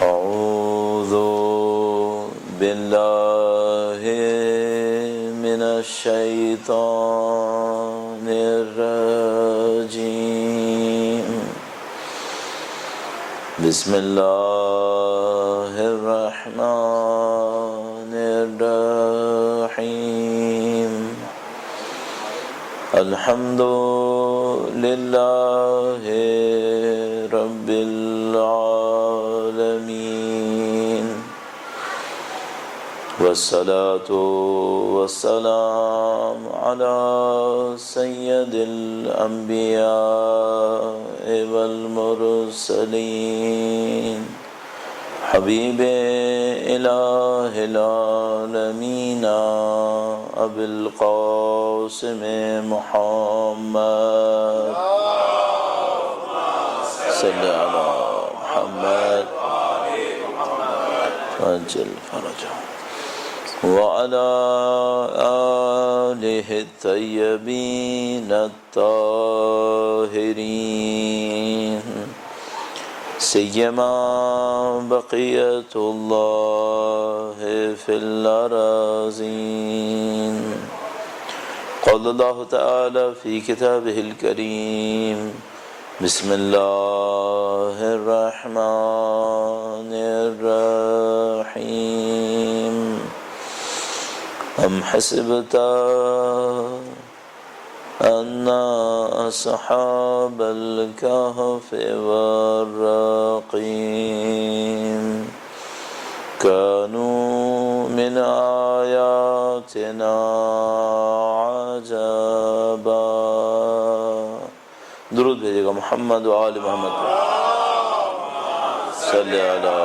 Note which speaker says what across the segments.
Speaker 1: أعوذ بالله من الشيطان الرجيم. بسم الله الرحمن الرحيم. الحمد لله رب العالمين، والصلاة والسلام على سيد الأنبياء والمرسلين، حبيب إله العالمين أبي القاسم محمد صلى على محمد وعجل فرجه وعلى آله الطيبين الطاهرين، سيما بقية الله في الأراضين. قال الله تعالى في كتابه الكريم: بسم الله الرحمن الرحيم. أم حسبت أن أصحاب الكهف والرقيم كانوا من آياتنا عجبا. درود بھیجے گا محمد و آل محمد صلی علی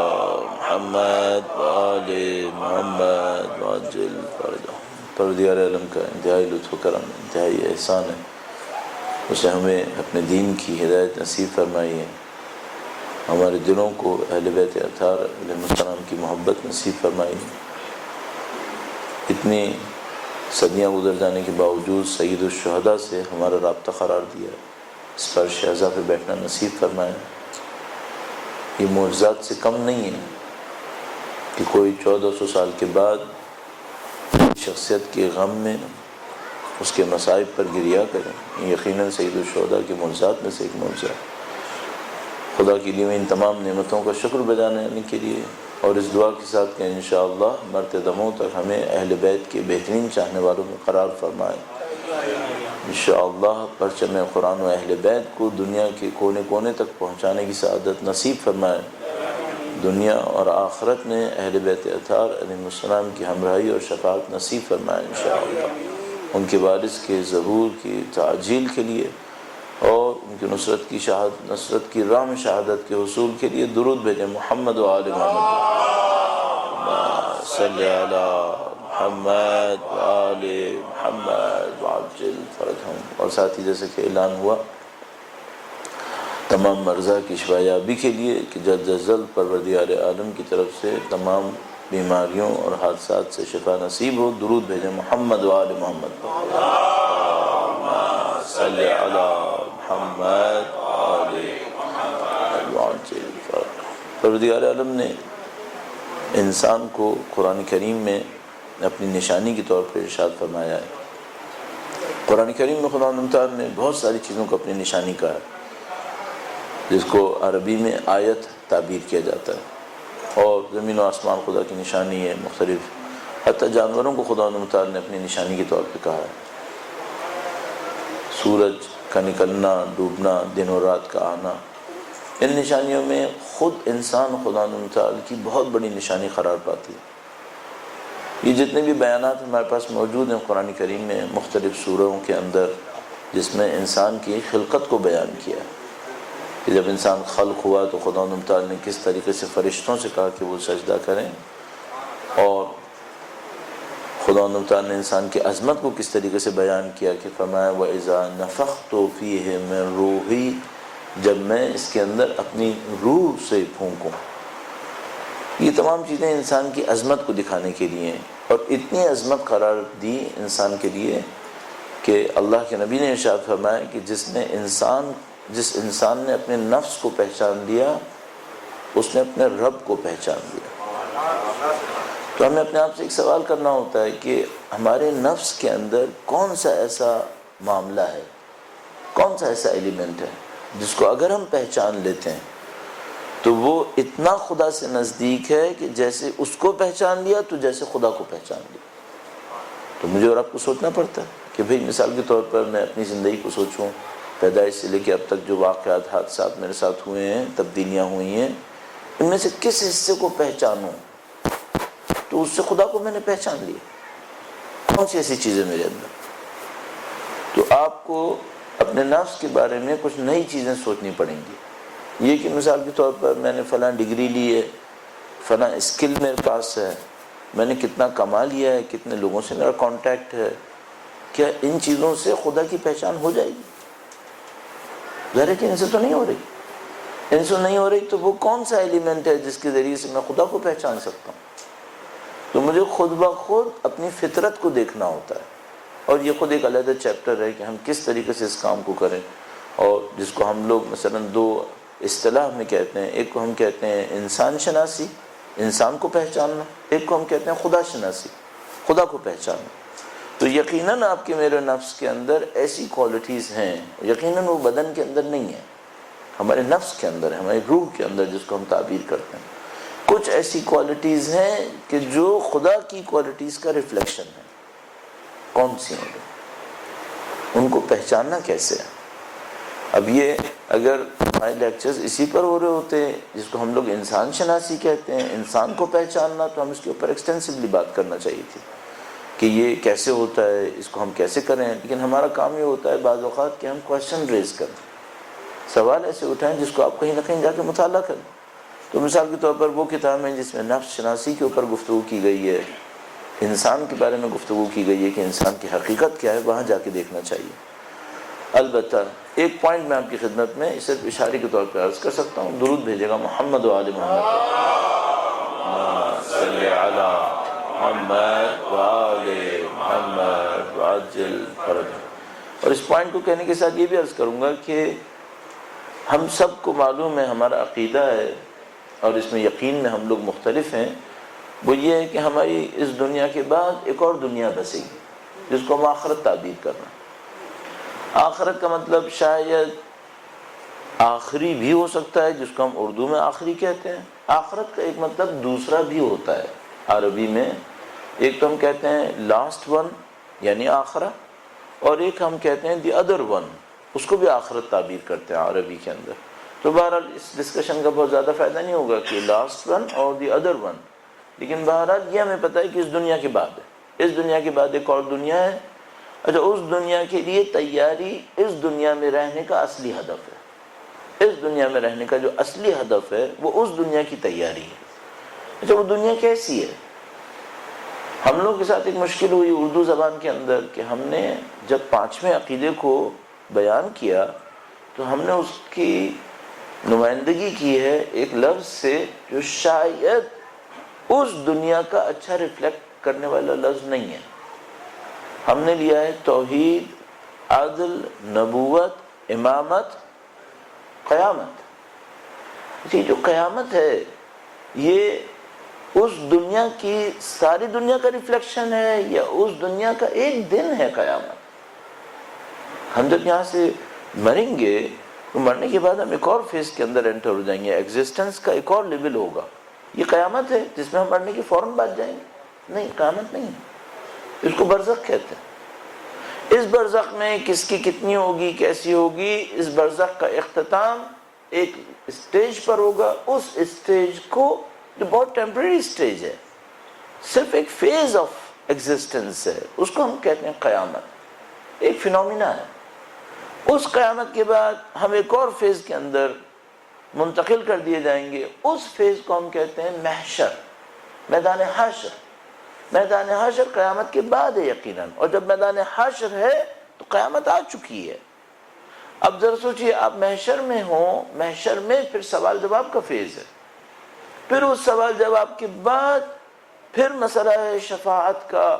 Speaker 1: محمد و آل محمد وعجل فرجہ. پروردگار عالم کا انتہائی لطف و کرم، انتہائی احسان ہے، اسے ہمیں اپنے دین کی ہدایت نصیب فرمائی ہے، ہمارے دلوں کو اہل بیت اطہار علیہ السلام کی محبت نصیب فرمائی ہے. اتنی صدیاں گزر جانے کے باوجود سید الشہداء سے ہمارا رابطہ قرار دیا، اس پر شہزہ پہ بیٹھنا نصیب فرمایا. یہ معجزات سے کم نہیں ہے کہ کوئی 1400 سال کے بعد شخصیت کے غم میں اس کے مصائب پر گریہ کریں. یقیناً سید الشہداء کے معجزات میں سے ایک معجزہ ہے. خدا کی دی ہوئی ان تمام نعمتوں کا شکر بجانے کے لیے اور اس دعا کے ساتھ کہ انشاءاللہ مرتے دموں تک ہمیں اہل بیت کے بہترین چاہنے والوں میں قرار فرمائے. انشاءاللہ پرچم قرآن و اہل بیت کو دنیا کے کونے کونے تک پہنچانے کی سعادت نصیب فرمائے. دنیا اور آخرت میں اہل بیت اطہار علیہ السلام کی ہمراہی اور شفاعت نصیب فرمائے انشاءاللہ. ان کے وارث کے ظہور کی تعجیل کے لیے اور ان کی نصرت کی راہ میں شہادت کے حصول کے لیے درود بھیجیں. محمد و آل محمد صلی علی محمد و آل محمد وعجل فرجہم. اور ساتھ ہی جیسے کہ اعلان ہوا تمام مرضى کی شفا یابی کے لیے کہ جلد از جلد پروردگار عالم کی طرف سے تمام بیماریوں اور حادثات سے شفا نصیب ہو. درود بھیجیں. محمد و آل محمد صلی علی محمد و آل محمد وعجل فرجہم. پروردگار عالم نے انسان کو قرآن کریم میں اپنی نشانی کے طور پر ارشاد فرمایا ہے. قرآن کریم میں خدا تعالیٰ نے بہت ساری چیزوں کو اپنی نشانی کہا ہے، جس کو عربی میں آیت تعبیر کیا جاتا ہے. اور زمین و آسمان خدا کی نشانی ہے، مختلف حتیٰ جانوروں کو خدا تعالیٰ نے اپنی نشانی کے طور پہ کہا ہے. سورج کا نکلنا، ڈوبنا، دن و رات کا آنا، ان نشانیوں میں خود انسان خدا تعالیٰ کی بہت بڑی نشانی قرار پاتی ہے. یہ جتنے بھی بیانات ہمارے پاس موجود ہیں قرآن کریم میں مختلف سوروں کے اندر، جس میں انسان کی خلقت کو بیان کیا ہے کہ جب انسان خلق ہوا تو خدا تعالیٰ نے کس طریقے سے فرشتوں سے کہا کہ وہ سجدہ کریں، اور خدا تعالیٰ نے انسان کی عظمت کو کس طریقے سے بیان کیا کہ فرمایا وَإِذَا نَفَخْتُ فِيهِ مِن رُوحِي، جب میں اس کے اندر اپنی روح سے پھونکوں. یہ تمام چیزیں انسان کی عظمت کو دکھانے کے لیے ہیں، اور اتنی عظمت قرار دی انسان کے لیے کہ اللہ کے نبی نے ارشاد فرمایا کہ جس انسان نے اپنے نفس کو پہچان لیا اس نے اپنے رب کو پہچان لیا۔ تو ہمیں اپنے آپ سے ایک سوال کرنا ہوتا ہے کہ ہمارے نفس کے اندر کون سا ایسا معاملہ ہے، کون سا ایسا ایلیمنٹ ہے جس کو اگر ہم پہچان لیتے ہیں تو وہ اتنا خدا سے نزدیک ہے کہ جیسے اس کو پہچان لیا تو جیسے خدا کو پہچان لیا۔ تو مجھے اور آپ کو سوچنا پڑتا ہے کہ بھئی مثال کے طور پر میں اپنی زندگی کو سوچوں، پیدائش سے لے کے اب تک جو واقعات حادثات میرے ساتھ ہوئے ہیں، تبدیلیاں ہوئی ہیں، ان میں سے کس حصے کو پہچانوں؟ تو اس سے خدا کو میں نے پہچان لیا۔ کون سی ایسی چیزیں میرے اندر؟ تو آپ کو اپنے نفس کے بارے میں کچھ نئی چیزیں سوچنی پڑیں گی۔ یہ کہ مثال کے طور پر میں نے فلاں ڈگری لی ہے، فلاں اسکل میرے پاس ہے، میں نے کتنا کما لیا ہے، کتنے لوگوں سے میرا کانٹیکٹ ہے، کیا ان چیزوں سے خدا کی پہچان ہو جائے گی؟ ظاہر ہے کہ ان سے تو نہیں ہو رہی۔ ان سے نہیں ہو رہی تو وہ کون سا ایلیمنٹ ہے جس کے ذریعے سے میں خدا کو پہچان سکتا ہوں؟ تو مجھے خود بخود اپنی فطرت کو دیکھنا ہوتا ہے، اور یہ خود ایک علیحدہ چیپٹر ہے کہ ہم کس طریقے سے اس کام کو کریں، اور جس کو ہم لوگ مثلا دو اصطلاح میں کہتے ہیں، ایک کو ہم کہتے ہیں انسان شناسی، انسان کو پہچاننا، ایک کو ہم کہتے ہیں خدا شناسی، خدا کو پہچاننا۔ تو یقیناً آپ کے میرے نفس کے اندر ایسی کوالٹیز ہیں، یقیناً وہ بدن کے اندر نہیں ہے، ہمارے نفس کے اندر ہے، ہماری روح کے اندر، جس کو ہم تعبیر کرتے ہیں۔ کچھ ایسی کوالٹیز ہیں کہ جو خدا کی کوالٹیز کا ریفلیکشن ہے۔ کون سی ہیں؟ ان کو پہچاننا کیسے ہے؟ اب یہ اگر ہمارے لیکچرز اسی پر ہو رہے ہوتے جس کو ہم لوگ انسان شناسی کہتے ہیں، انسان کو پہچاننا، تو ہم اس کے اوپر ایکسٹینسولی بات کرنا چاہیے تھی کہ یہ کیسے ہوتا ہے، اس کو ہم کیسے کریں۔ لیکن ہمارا کام یہ ہوتا ہے بعض اوقات کہ ہم کویشچن ریز کریں، سوال ایسے اٹھائیں جس کو آپ کہیں نہ کہیں جا کے مطالعہ کریں۔ تو مثال کے طور پر وہ کتاب ہے جس میں نفس شناسی کے اوپر گفتگو کی گئی ہے، انسان کے بارے میں گفتگو کی گئی ہے کہ انسان کی حقیقت کیا ہے، وہاں جا کے دیکھنا چاہیے۔ البتہ ایک پوائنٹ میں آپ کی خدمت میں صرف اشارے کے طور پر عرض کر سکتا ہوں، درود بھیجے گا محمد و آل محمد، صلی علی محمد و آل محمد وعجل فرجہ۔ اور اس پوائنٹ کو کہنے کے ساتھ یہ بھی عرض کروں گا کہ ہم سب کو معلوم ہے، ہمارا عقیدہ ہے، اور اس میں یقین میں ہم لوگ مختلف ہیں، وہ یہ ہے کہ ہماری اس دنیا کے بعد ایک اور دنیا بسے گی جس کو ہم آخرت تعبیر کرنا۔ آخرت کا مطلب شاید آخری بھی ہو سکتا ہے، جس کو ہم اردو میں آخری کہتے ہیں۔ آخرت کا ایک مطلب دوسرا بھی ہوتا ہے عربی میں، ایک تو ہم کہتے ہیں لاسٹ ون یعنی آخرہ، اور ایک ہم کہتے ہیں دی ادر ون، اس کو بھی آخرت تعبیر کرتے ہیں عربی کے اندر۔ تو بہرحال اس ڈسکشن کا بہت زیادہ فائدہ نہیں ہوگا کہ لاسٹ ون اور دی ادر ون، لیکن بہرحال یہ ہمیں پتہ ہے کہ اس دنیا کے بعد ہے، اس دنیا کے بعد ایک اور دنیا ہے۔ اچھا، اس دنیا کے لیے تیاری اس دنیا میں رہنے کا اصلی ہدف ہے۔ اس دنیا میں رہنے کا جو اصلی ہدف ہے وہ اس دنیا کی تیاری ہے۔ اچھا، وہ دنیا کیسی ہے؟ ہم لوگ کے ساتھ ایک مشکل ہوئی اردو زبان کے اندر کہ ہم نے جب پانچویں عقیدے کو بیان کیا تو ہم نے اس کی نمائندگی کی ہے ایک لفظ سے جو شاید اس دنیا کا اچھا ریفلیکٹ کرنے والا لفظ نہیں ہے۔ ہم نے لیا ہے توحید، عدل، نبوت، امامت، قیامت۔ یہ جو قیامت ہے یہ اس دنیا کی ساری دنیا کا ریفلیکشن ہے یا اس دنیا کا ایک دن ہے قیامت؟ ہم جب یہاں سے مریں گے تو مرنے کے بعد ہم ایک اور فیز کے اندر انٹر ہو جائیں گے، ایگزسٹنس کا ایک اور لیول ہوگا۔ یہ قیامت ہے جس میں ہم مرنے کی فوراً بعد جائیں گے؟ نہیں، قیامت نہیں ہے، اس کو برزخ کہتے ہیں۔ اس برزخ میں کس کی کتنی ہوگی، کیسی ہوگی، اس برزخ کا اختتام ایک اسٹیج پر ہوگا۔ اس اسٹیج کو جو بہت ٹیمپریری اسٹیج ہے، صرف ایک فیز آف ایگزسٹنس ہے، اس کو ہم کہتے ہیں قیامت، ایک فینومینا ہے۔ اس قیامت کے بعد ہم ایک اور فیز کے اندر منتقل کر دیے جائیں گے، اس فیز کو ہم کہتے ہیں محشر، میدان حشر۔ میدان حشر قیامت کے بعد ہے یقیناً، اور جب میدان حشر ہے تو قیامت آ چکی ہے۔ اب ذرا سوچئے، آپ محشر میں ہوں، محشر میں پھر سوال جواب کا فیز ہے، پھر اس سوال جواب کے بعد پھر مسئلہ ہے شفاعت کا،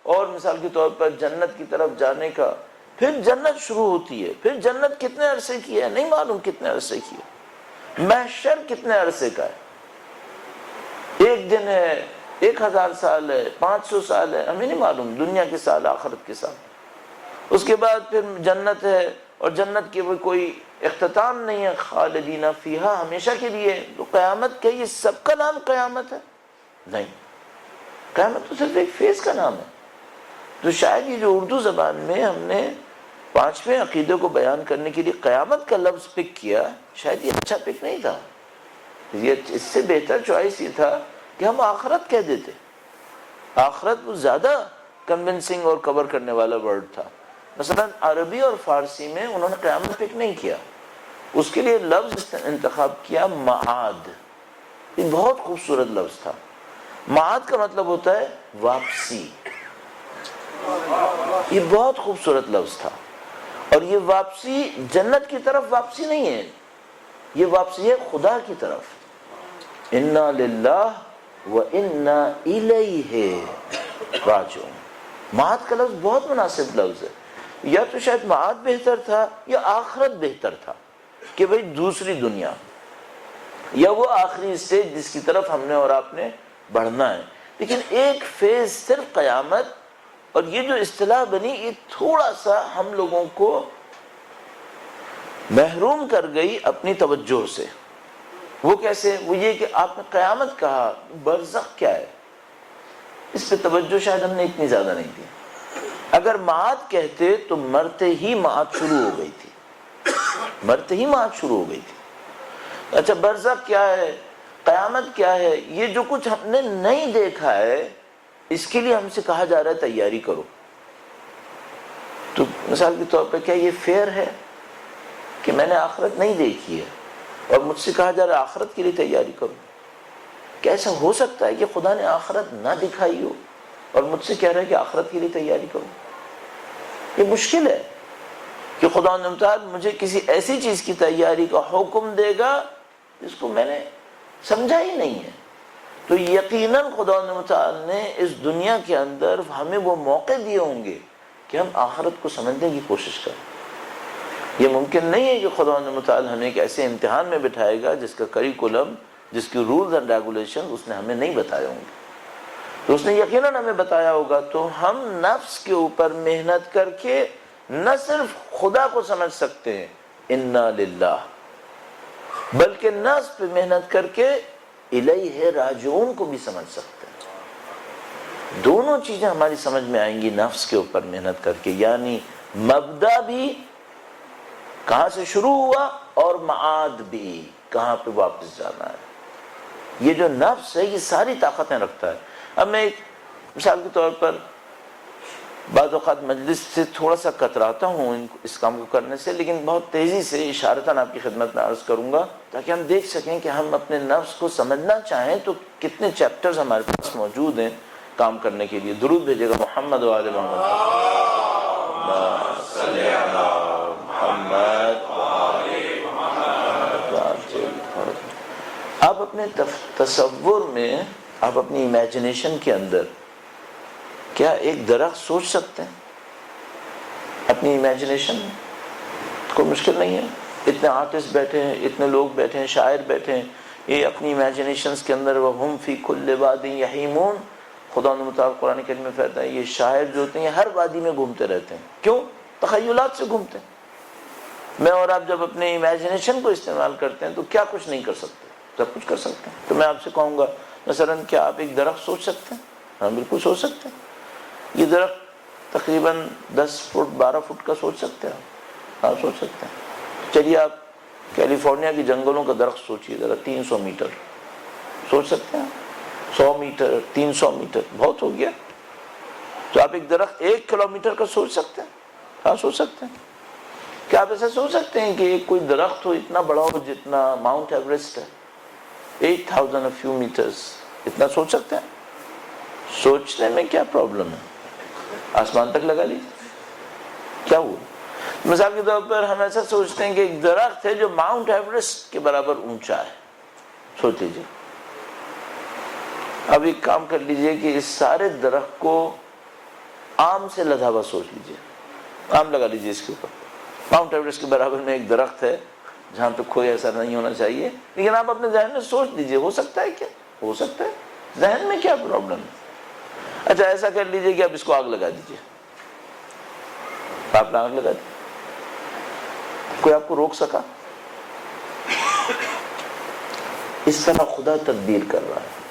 Speaker 1: اور مثال کے طور پر جنت کی طرف جانے کا، پھر جنت شروع ہوتی ہے۔ پھر جنت کتنے عرصے کی ہے نہیں معلوم، کتنے عرصے کی ہے۔ محشر کتنے عرصے کا ہے ایک دن ہے، 1000 سال ہے، 500 سال ہے، ہمیں نہیں معلوم، دنیا کے سال، آخرت کے سال۔ اس کے بعد پھر جنت ہے، اور جنت کے وہ کوئی اختتام نہیں ہے، خالدین فیہا، ہمیشہ کے لیے۔ تو قیامت کیا یہ سب کا نام قیامت ہے؟ نہیں، قیامت تو صرف ایک فیز کا نام ہے۔ تو شاید یہ جو اردو زبان میں ہم نے 5ویں عقیدے کو بیان کرنے کے لیے قیامت کا لفظ پک کیا، شاید یہ اچھا پک نہیں تھا۔ یہ اس سے بہتر چوائس یہ تھا کہ ہم آخرت کہہ دیتے۔ آخرت وہ زیادہ کنونسنگ اور کور کرنے والا ورڈ تھا۔ مثلا عربی اور فارسی میں انہوں نے قیامت پک نہیں کیا، اس کے لیے لفظ انتخاب کیا معاد۔ یہ بہت خوبصورت لفظ تھا۔ معاد کا مطلب ہوتا ہے واپسی۔ یہ بہت خوبصورت لفظ تھا، اور یہ واپسی جنت کی طرف واپسی نہیں ہے، یہ واپسی ہے خدا کی طرف۔ انا للہ و انا الیہ راجعون۔ معاد کا لفظ بہت مناسب لفظ ہے۔ یا تو شاید معاد بہتر تھا یا آخرت بہتر تھا، کہ بھئی دوسری دنیا یا وہ آخری اسٹیج جس کی طرف ہم نے اور آپ نے بڑھنا ہے۔ لیکن ایک فیز صرف قیامت، اور یہ جو اصطلاح بنی یہ تھوڑا سا ہم لوگوں کو محروم کر گئی اپنی توجہ سے۔ وہ کیسے؟ وہ یہ کہ آپ نے قیامت کہا، برزخ کیا ہے؟ اس پہ توجہ شاید ہم نے اتنی زیادہ نہیں دی۔ اگر معاد کہتے تو مرتے ہی معاد شروع ہو گئی تھی، مرتے ہی معاد شروع ہو گئی تھی۔ اچھا برزخ کیا ہے، قیامت کیا ہے، یہ جو کچھ ہم نے نہیں دیکھا ہے اس کے لیے ہم سے کہا جا رہا ہے تیاری کرو۔ تو مثال کے طور پہ کیا یہ فیئر ہے کہ میں نے آخرت نہیں دیکھی ہے اور مجھ سے کہا جا رہا ہے آخرت کے لیے تیاری کرو؟ کیا ایسا ہو سکتا ہے کہ خدا نے آخرت نہ دکھائی ہو اور مجھ سے کہہ رہا ہے کہ آخرت کے لیے تیاری کرو؟ یہ مشکل ہے کہ خدا متعال مجھے کسی ایسی چیز کی تیاری کا حکم دے گا جس کو میں نے سمجھا ہی نہیں ہے۔ تو یقیناً خدا متعال نے اس دنیا کے اندر ہمیں وہ موقع دیے ہوں گے کہ ہم آخرت کو سمجھنے کی کوشش کریں۔ یہ ممکن نہیں ہے کہ خدا متعال ہمیں ایک ایسے امتحان میں بٹھائے گا جس کا کریکولم، جس کی رولز اینڈ ریگولیشن اس نے ہمیں نہیں بتائے ہوں گے۔ تو اس نے یقیناً ہمیں بتایا ہوگا، تو ہم نفس کے اوپر محنت کر کے نہ صرف خدا کو سمجھ سکتے ہیں انا للہ، بلکہ نفس پہ محنت کر کے الیہ راجعون کو بھی سمجھ سکتے ہیں۔ دونوں چیزیں ہماری سمجھ میں آئیں گی نفس کے اوپر محنت کر کے، یعنی مبدا بھی کہاں سے شروع ہوا اور معاد بھی کہاں پہ واپس جانا ہے۔ یہ جو نفس ہے یہ ساری طاقتیں رکھتا ہے۔ اب میں ایک مثال کے طور پر بعض اوقات مجلس سے تھوڑا سا کتراتا ہوں اس کام کو کرنے سے، لیکن بہت تیزی سے اشارتاً آپ کی خدمت میں عرض کروں گا تاکہ ہم دیکھ سکیں کہ ہم اپنے نفس کو سمجھنا چاہیں تو کتنے چیپٹرز ہمارے پاس موجود ہیں کام کرنے کے لیے۔ درود بھیجے گا محمد و آل محمد۔ آپ اپنے تصور میں، آپ اپنی امیجنیشن کے اندر کیا ایک درخت سوچ سکتے ہیں اپنی امیجنیشن میں؟ کوئی مشکل نہیں ہے۔ اتنے آرٹسٹ بیٹھے ہیں، اتنے لوگ بیٹھے ہیں، شاعر بیٹھے ہیں، یہ اپنی امیجنیشنز کے اندر وَهُمْ فِي كُلِّ وَادٍ يَحِيمُونَ، خدا نے مطابق قرآن کریم میں فرماتا ہے یہ شاعر جو ہوتے ہیں ہر وادی میں گھومتے رہتے ہیں۔ کیوں؟ تخیلات سے گھومتے ہیں۔ میں اور آپ جب اپنے امیجنیشن کو استعمال کرتے ہیں تو کیا کچھ نہیں کر سکتے، سب کچھ کر سکتے ہیں۔ تو میں آپ سے کہوں گا مثلا کیا آپ ایک درخت سوچ سکتے ہیں؟ ہاں بالکل سوچ سکتے ہیں۔ یہ درخت تقریباً 10 فٹ 12 فٹ کا سوچ سکتے ہیں؟ ہاں سوچ سکتے ہیں۔ چلیے آپ کیلیفورنیا کی جنگلوں کا درخت سوچیے ذرا، 300 میٹر سوچ سکتے ہیں؟ 100 میٹر 300 میٹر بہت ہو گیا۔ تو آپ ایک درخت 1 کلومیٹر کا سوچ سکتے ہیں؟ ہاں سوچ سکتے ہیں۔ کیا آپ ایسا سوچ سکتے ہیں کہ ایک کوئی درخت ہو اتنا بڑا ہو جتنا ماؤنٹ ایوریسٹ ہے، 8000 فیو میٹرز، اتنا سوچ سکتے ہیں؟ سوچنے میں کیا پرابلم ہے؟ آسمان تک لگا لیجیے، کیا ہوا؟ مثال کے طور پر ہم ایسا سوچتے ہیں کہ ایک درخت ہے جو ماؤنٹ ایوریسٹ کے برابر اونچا ہے، سوچ لیجیے۔ اب ایک کام کر لیجیے کہ اس سارے درخت کو آم سے لدا ہوا سوچ لیجیے، آم لگا لیجیے اس کے اوپر۔ ماؤنٹ ایوریسٹ کے برابر میں ایک درخت ہے جہاں پہ کوئی ایسا نہیں ہونا چاہیے، لیکن آپ اپنے ذہن میں سوچ لیجیے، ہو سکتا ہے کیا؟ ہو سکتا ہے۔ ذہن میں کیا پرابلم ہے؟ اچھا ایسا کر لیجئے کہ آپ اس کو آگ لگا دیجئے، آپ نے آگ لگا دی، کوئی آپ کو روک سکا؟ اس طرح خدا تدبیر کر رہا ہے۔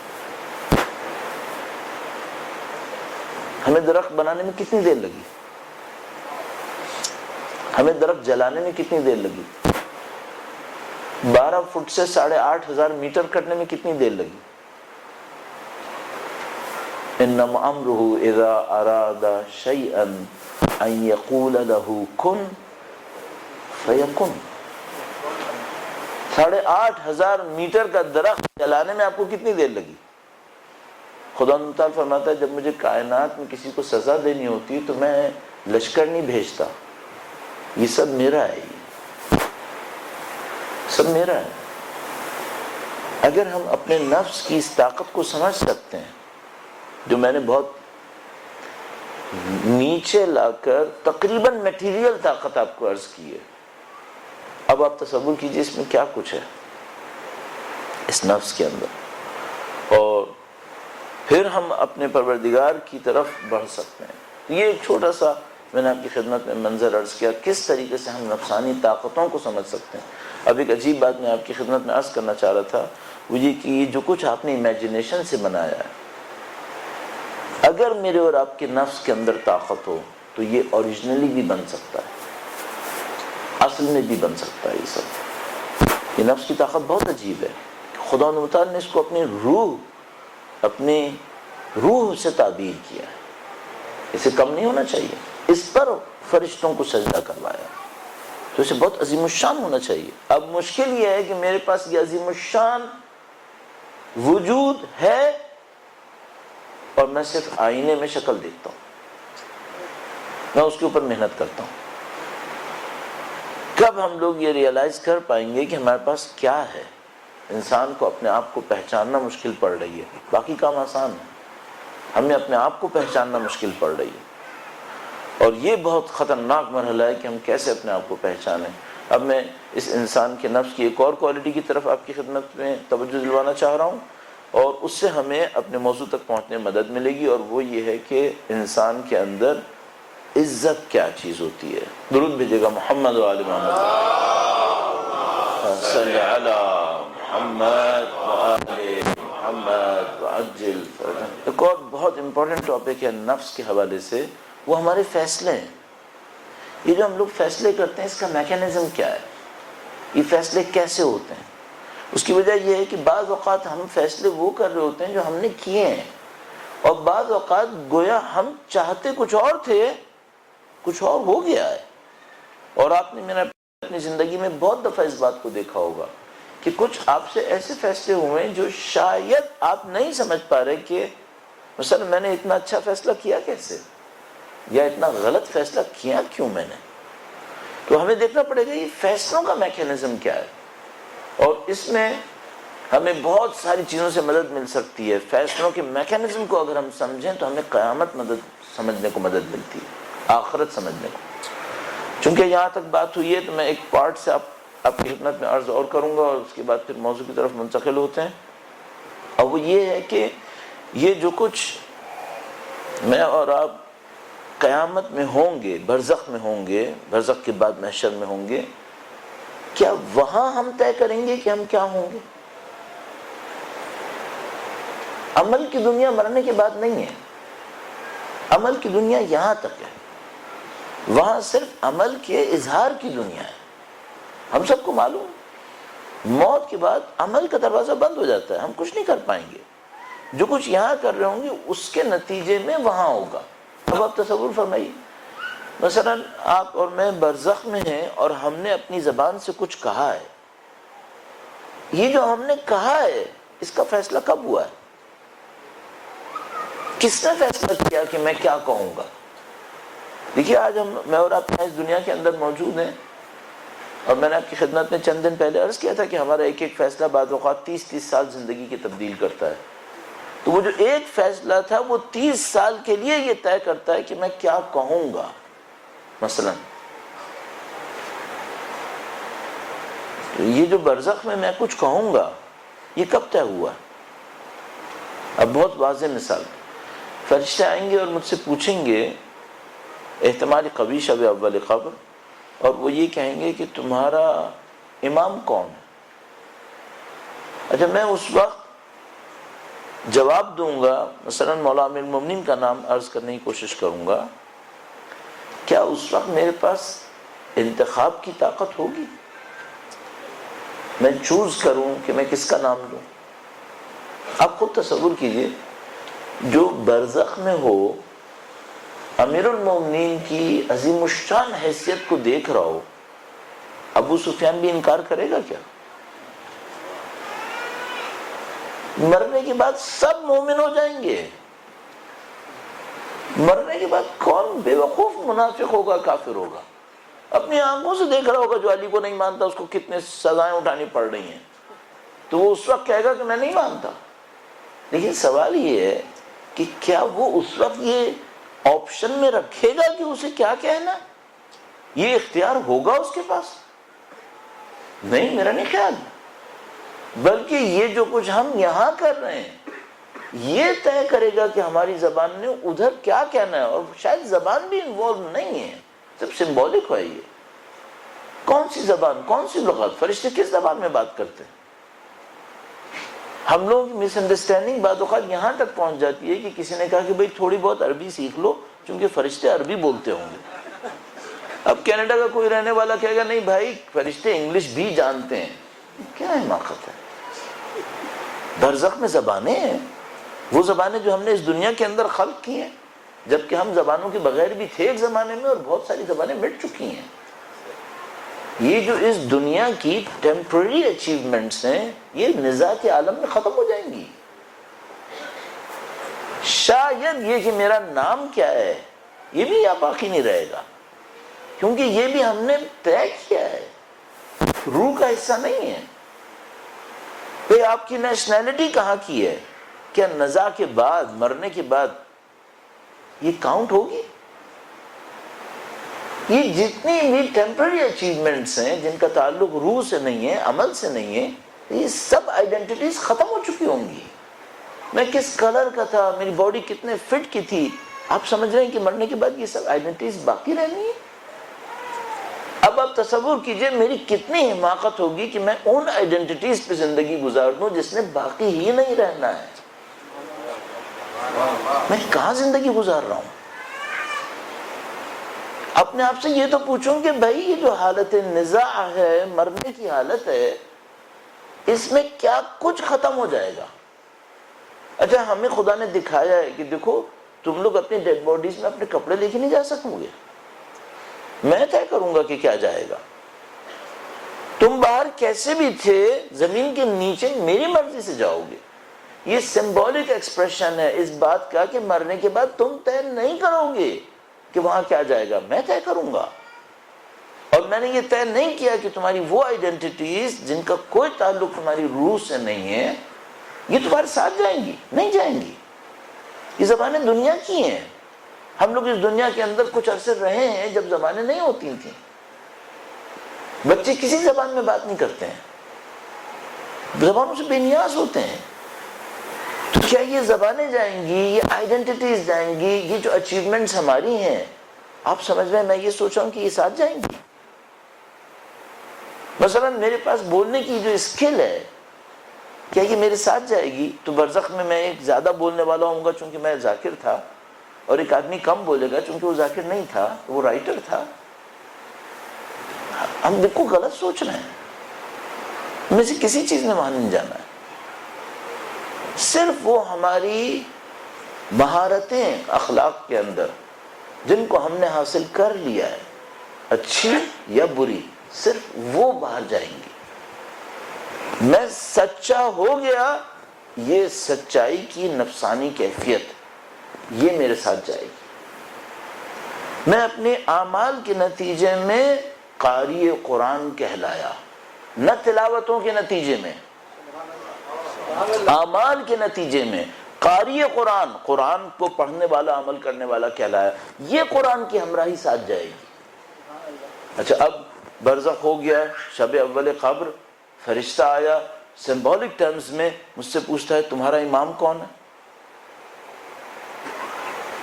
Speaker 1: ہمیں درخت بنانے میں کتنی دیر لگی؟ ہمیں درخت جلانے میں کتنی دیر لگی؟ 12 فٹ سے 8,500 میٹر کٹنے میں کتنی دیر لگی؟ انما امرہ اذا اراد شیئا ان یقول له کن فیکن۔ 8,500 میٹر کا درخت جلانے میں آپ کو کتنی دیر لگی؟ خدا متعال فرماتا ہے جب مجھے کائنات میں کسی کو سزا دینی ہوتی تو میں لشکر نہیں بھیجتا، یہ سب میرا ہے، یہ سب میرا ہے۔ اگر ہم اپنے نفس کی اس طاقت کو سمجھ سکتے ہیں، جو میں نے بہت نیچے لا کر تقریباً میٹیریل طاقت آپ کو عرض کی ہے، اب آپ تصور کیجئے اس میں کیا کچھ ہے اس نفس کے اندر، اور پھر ہم اپنے پروردگار کی طرف بڑھ سکتے ہیں۔ یہ ایک چھوٹا سا میں نے آپ کی خدمت میں منظر عرض کیا کس طریقے سے ہم نفسانی طاقتوں کو سمجھ سکتے ہیں۔ اب ایک عجیب بات میں آپ کی خدمت میں عرض کرنا چاہ رہا تھا، وہ یہ کہ یہ جو کچھ آپ نے امیجنیشن سے بنایا ہے، اگر میرے اور آپ کے نفس کے اندر طاقت ہو تو یہ اوریجنلی بھی بن سکتا ہے، اصل میں بھی بن سکتا ہے۔ یہ سب یہ نفس کی طاقت بہت عجیب ہے، خدا متعال نے اس کو اپنی روح سے تعبیر کیا ہے، اسے کم نہیں ہونا چاہیے، اس پر فرشتوں کو سجدہ کروایا تو اسے بہت عظیم الشان ہونا چاہیے۔ اب مشکل یہ ہے کہ میرے پاس یہ عظیم الشان وجود ہے اور میں صرف آئینے میں شکل دیکھتا ہوں، میں اس کے اوپر محنت کرتا ہوں۔ کب ہم لوگ یہ ریئلائز کر پائیں گے کہ ہمارے پاس کیا ہے؟ انسان کو اپنے آپ کو پہچاننا مشکل پڑ رہی ہے، باقی کام آسان ہے، ہمیں اپنے آپ کو پہچاننا مشکل پڑ رہی ہے، اور یہ بہت خطرناک مرحلہ ہے کہ ہم کیسے اپنے آپ کو پہچانیں۔ اب میں اس انسان کے نفس کی ایک اور کوالٹی کی طرف آپ کی خدمت میں توجہ دلوانا چاہ رہا ہوں، اور اس سے ہمیں اپنے موضوع تک پہنچنے میں مدد ملے گی، اور وہ یہ ہے کہ انسان کے اندر عزت کیا چیز ہوتی ہے۔ درود بھیجے گا محمد و آل محمد، صلی علی محمد و آل محمد وعجل فرجہ۔ ایک اور بہت امپورٹنٹ ٹاپک ہے نفس کے حوالے سے، وہ ہمارے فیصلے ہیں۔ یہ جو ہم لوگ فیصلے کرتے ہیں اس کا میکینزم کیا ہے، یہ فیصلے کیسے ہوتے ہیں؟ اس کی وجہ یہ ہے کہ بعض اوقات ہم فیصلے وہ کر رہے ہوتے ہیں جو ہم نے کیے ہیں، اور بعض اوقات گویا ہم چاہتے کچھ اور تھے، کچھ اور ہو گیا ہے۔ اور آپ نے اپنی زندگی میں بہت دفعہ اس بات کو دیکھا ہوگا کہ کچھ آپ سے ایسے فیصلے ہوئے جو شاید آپ نہیں سمجھ پا رہے کہ مثلا میں نے اتنا اچھا فیصلہ کیا کیسے، یا اتنا غلط فیصلہ کیا کیوں میں نے۔ تو ہمیں دیکھنا پڑے گا یہ فیصلوں کا میکینزم کیا ہے، اور اس میں ہمیں بہت ساری چیزوں سے مدد مل سکتی ہے۔ فیصلوں کے میکینزم کو اگر ہم سمجھیں تو ہمیں قیامت سمجھنے کو مدد ملتی ہے، آخرت سمجھنے کو۔ چونکہ یہاں تک بات ہوئی ہے تو میں ایک پارٹ سے آپ کی خدمت میں عرض اور کروں گا، اور اس کے بعد پھر موضوع کی طرف منتقل ہوتے ہیں، اور وہ یہ ہے کہ یہ جو کچھ میں اور آپ قیامت میں ہوں گے، برزخ میں ہوں گے، برزخ کے بعد محشر میں ہوں گے، کیا وہاں ہم طے کریں گے کہ ہم کیا ہوں گے؟ عمل کی دنیا مرنے کے بعد نہیں ہے، عمل کی دنیا یہاں تک ہے، وہاں صرف عمل کے اظہار کی دنیا ہے۔ ہم سب کو معلوم، موت کے بعد عمل کا دروازہ بند ہو جاتا ہے، ہم کچھ نہیں کر پائیں گے، جو کچھ یہاں کر رہے ہوں گے اس کے نتیجے میں وہاں ہوگا۔ اب آپ تصور فرمائیے، مثلا آپ اور میں برزخ میں ہیں اور ہم نے اپنی زبان سے کچھ کہا ہے، یہ جو ہم نے کہا ہے اس کا فیصلہ کب ہوا ہے؟ کس نے فیصلہ کیا کہ میں کیا کہوں گا؟ دیکھیے آج میں اور آپ اس دنیا کے اندر موجود ہیں، اور میں نے آپ کی خدمت میں چند دن پہلے عرض کیا تھا کہ ہمارا ایک ایک فیصلہ بعض اوقات 30 سال زندگی کی تبدیل کرتا ہے۔ تو وہ جو ایک فیصلہ تھا وہ 30 سال کے لیے یہ طے کرتا ہے کہ میں کیا کہوں گا۔ مثلا یہ جو برزخ میں کچھ کہوں گا، یہ کب طے ہوا؟ اب بہت واضح مثال، فرشتے آئیں گے اور مجھ سے پوچھیں گے احتمال قوی شب اول قبر، اور وہ یہ کہیں گے کہ تمہارا امام کون ہے؟ اچھا میں اس وقت جواب دوں گا، مثلا مولا امیر المومنین کا نام عرض کرنے کی کوشش کروں گا، کیا اس وقت میرے پاس انتخاب کی طاقت ہوگی؟ میں چوز کروں کہ میں کس کا نام لوں؟ آپ خود تصور کیجئے، جو برزخ میں ہو، امیر المومنین کی عظیم الشان حیثیت کو دیکھ رہا ہو، ابو سفیان بھی انکار کرے گا کیا؟ مرنے کے بعد سب مومن ہو جائیں گے، مرنے کے بعد کون بے وقوف منافق ہوگا، کافر ہوگا؟ اپنی آنکھوں سے دیکھ رہا ہوگا جو علی کو نہیں مانتا اس کو کتنے سزائیں اٹھانی پڑ رہی ہیں، تو وہ اس وقت کہے گا کہ میں نہیں مانتا۔ لیکن سوال یہ ہے کہ کیا وہ اس وقت یہ آپشن میں رکھے گا کہ اسے کیا کہنا؟ یہ اختیار ہوگا اس کے پاس؟ نہیں، میرا نہیں خیال، بلکہ یہ جو کچھ ہم یہاں کر رہے ہیں یہ طے کرے گا کہ ہماری زبان نے ادھر کیا کہنا ہے، اور شاید زبان بھی انوالو نہیں ہے، صرف سمبولک ہے۔ یہ کون سی زبان، کون سی لغت، فرشتے کس زبان میں بات کرتے ہیں؟ ہم لوگ مس انڈرسٹینڈنگ بعض اوقات یہاں تک پہنچ جاتی ہے کہ کسی نے کہا کہ بھئی تھوڑی بہت عربی سیکھ لو چونکہ فرشتے عربی بولتے ہوں گے۔ اب کینیڈا کا کوئی رہنے والا کہے گا نہیں بھائی فرشتے انگلش بھی جانتے ہیں۔ کیا حماقت ہے؟ برزخ میں زبانیں ہیں، وہ زبانیں جو ہم نے اس دنیا کے اندر خلق کی ہیں، جبکہ ہم زبانوں کے بغیر بھی تھے ایک زمانے میں، اور بہت ساری زبانیں مٹ چکی ہیں۔ یہ جو اس دنیا کی ٹیمپرری اچیومنٹس ہیں یہ نزاع کے عالم میں ختم ہو جائیں گی۔ شاید یہ کہ میرا نام کیا ہے یہ بھی یہاں باقی نہیں رہے گا، کیونکہ یہ بھی ہم نے طے کیا ہے، روح کا حصہ نہیں ہے۔ کہ آپ کی نیشنلٹی کہاں کی ہے، کیا نزاع کے بعد، مرنے کے بعد یہ کاؤنٹ ہوگی؟ یہ جتنی بھی ٹیمپرری اچیومنٹس ہیں جن کا تعلق روح سے نہیں ہے، عمل سے نہیں ہے، یہ سب آئیڈینٹیٹیز ختم ہو چکی ہوں گی۔ میں کس کلر کا تھا، میری باڈی کتنے فٹ کی تھی، آپ سمجھ رہے ہیں کہ مرنے کے بعد یہ سب آئیڈینٹیٹیز باقی رہنی ہیں؟ اب آپ تصور کیجئے میری کتنی حماقت ہوگی کہ میں ان آئیڈینٹیٹیز پہ زندگی گزار دوں جس نے باقی ہی نہیں رہنا ہے۔ میں کہاں زندگی گزار رہا ہوں؟ اپنے آپ سے یہ تو پوچھوں کہ بھائی یہ جو حالت نزاع ہے، مرنے کی حالت ہے، اس میں کیا کچھ ختم ہو جائے گا؟ اچھا ہمیں خدا نے دکھایا ہے کہ دیکھو تم لوگ اپنی ڈیڈ باڈیز میں اپنے کپڑے لے کے نہیں جا سکو گے، میں طے کروں گا کہ کیا جائے گا۔ تم باہر کیسے بھی تھے زمین کے نیچے میری مرضی سے جاؤ گے۔ یہ سمبولک ایکسپریشن ہے اس بات کا کہ مرنے کے بعد تم طے نہیں کرو گے کہ وہاں کیا جائے گا، میں طے کروں گا۔ اور میں نے یہ طے نہیں کیا کہ تمہاری وہ آئیڈینٹیٹیز جن کا کوئی تعلق تمہاری روح سے نہیں ہے یہ تمہارے ساتھ جائیں گی، نہیں جائیں گی۔ یہ زبانیں دنیا کی ہیں، ہم لوگ اس دنیا کے اندر کچھ عرصے رہے ہیں جب زبانیں نہیں ہوتی تھیں۔ بچے کسی زبان میں بات نہیں کرتے ہیں، زبانوں سے بے نیاز ہوتے ہیں۔ تو کیا یہ زبانیں جائیں گی، یہ آئیڈینٹیٹیز جائیں گی، یہ جو اچیومنٹس ہماری ہیں، آپ سمجھ رہے ہیں میں یہ سوچ رہا ہوں کہ یہ ساتھ جائیں گی؟ مثلا میرے پاس بولنے کی جو اسکل ہے کیا یہ میرے ساتھ جائے گی؟ تو برزخ میں میں ایک زیادہ بولنے والا ہوں گا چونکہ میں ذاکر تھا، اور ایک آدمی کم بولے گا چونکہ وہ ذاکر نہیں تھا، وہ رائٹر تھا۔ ہم بالکل غلط سوچ رہے ہیں، میں سے کسی چیز میں وہاں نہیں جانا ہے، صرف وہ ہماری مہارتیں اخلاق کے اندر جن کو ہم نے حاصل کر لیا ہے، اچھی یا بری، صرف وہ باہر جائیں گی۔ میں سچا ہو گیا، یہ سچائی کی نفسانی کیفیت یہ میرے ساتھ جائے گی۔ میں اپنے اعمال کے نتیجے میں قاری قرآن کہلایا، نہ تلاوتوں کے نتیجے میں، اعمال کے نتیجے میں قاری قرآن، قرآن کو پڑھنے والا، عمل کرنے والا کہلایا، یہ قرآن کی ہمراہی ساتھ جائے گی۔ اچھا اب برزخ ہو گیا، شب اول قبر، فرشتہ آیا، سمبولک ٹرمز میں مجھ سے پوچھتا ہے تمہارا امام کون ہے؟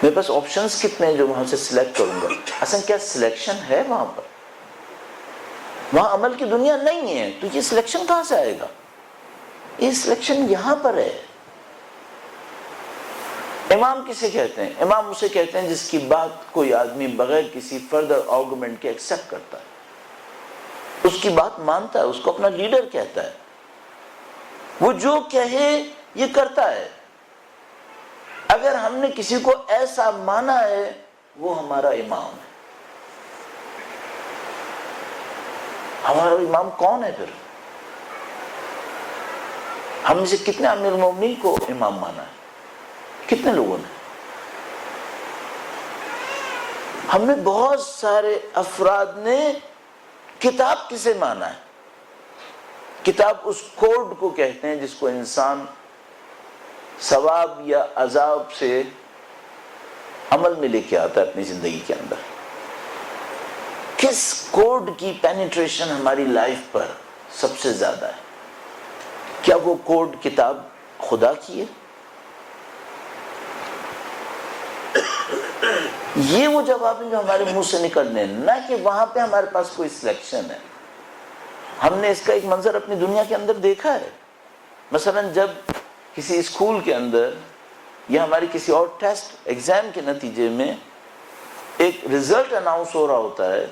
Speaker 1: میرے پاس آپشنز کتنے ہیں جو وہاں سے سلیکٹ کروں گا. اصل کیا سلیکشن ہے وہاں پر؟ وہاں عمل کی دنیا نہیں ہے، تو یہ سلیکشن کہاں سے آئے گا؟ یہ سلیکشن یہاں پر ہے. امام کسے کہتے ہیں؟ امام اسے کہتے ہیں جس کی بات کوئی آدمی بغیر کسی فردر آرگومنٹ کے ایکسیپٹ کرتا ہے، اس کی بات مانتا ہے، اس کو اپنا لیڈر کہتا ہے، وہ جو کہے یہ کرتا ہے. اگر ہم نے کسی کو ایسا مانا ہے وہ ہمارا امام ہے. ہمارا امام کون ہے پھر؟ ہم میں سے کتنے امیر المومنین کو امام مانا ہے؟ کتنے لوگوں نے؟ ہم نے بہت سارے افراد نے کتاب کسے مانا ہے؟ کتاب اس کوڈ کو کہتے ہیں جس کو انسان ثواب یا عذاب سے عمل میں لے کے آتا ہے اپنی زندگی کے اندر. کس کوڈ کی پینیٹریشن ہماری لائف پر سب سے زیادہ ہے؟ کیا وہ کوڈ کتاب خدا کی ہے؟ یہ وہ جواب ہیں جو ہمارے منہ سے نکلنے ہیں، نہ کہ وہاں پہ ہمارے پاس کوئی سلیکشن ہے. ہم نے اس کا ایک منظر اپنی دنیا کے اندر دیکھا ہے. مثلا جب کسی اسکول کے اندر یا ہماری کسی اور ٹیسٹ ایگزام کے نتیجے میں ایک رزلٹ اناؤنس ہو رہا ہوتا ہے،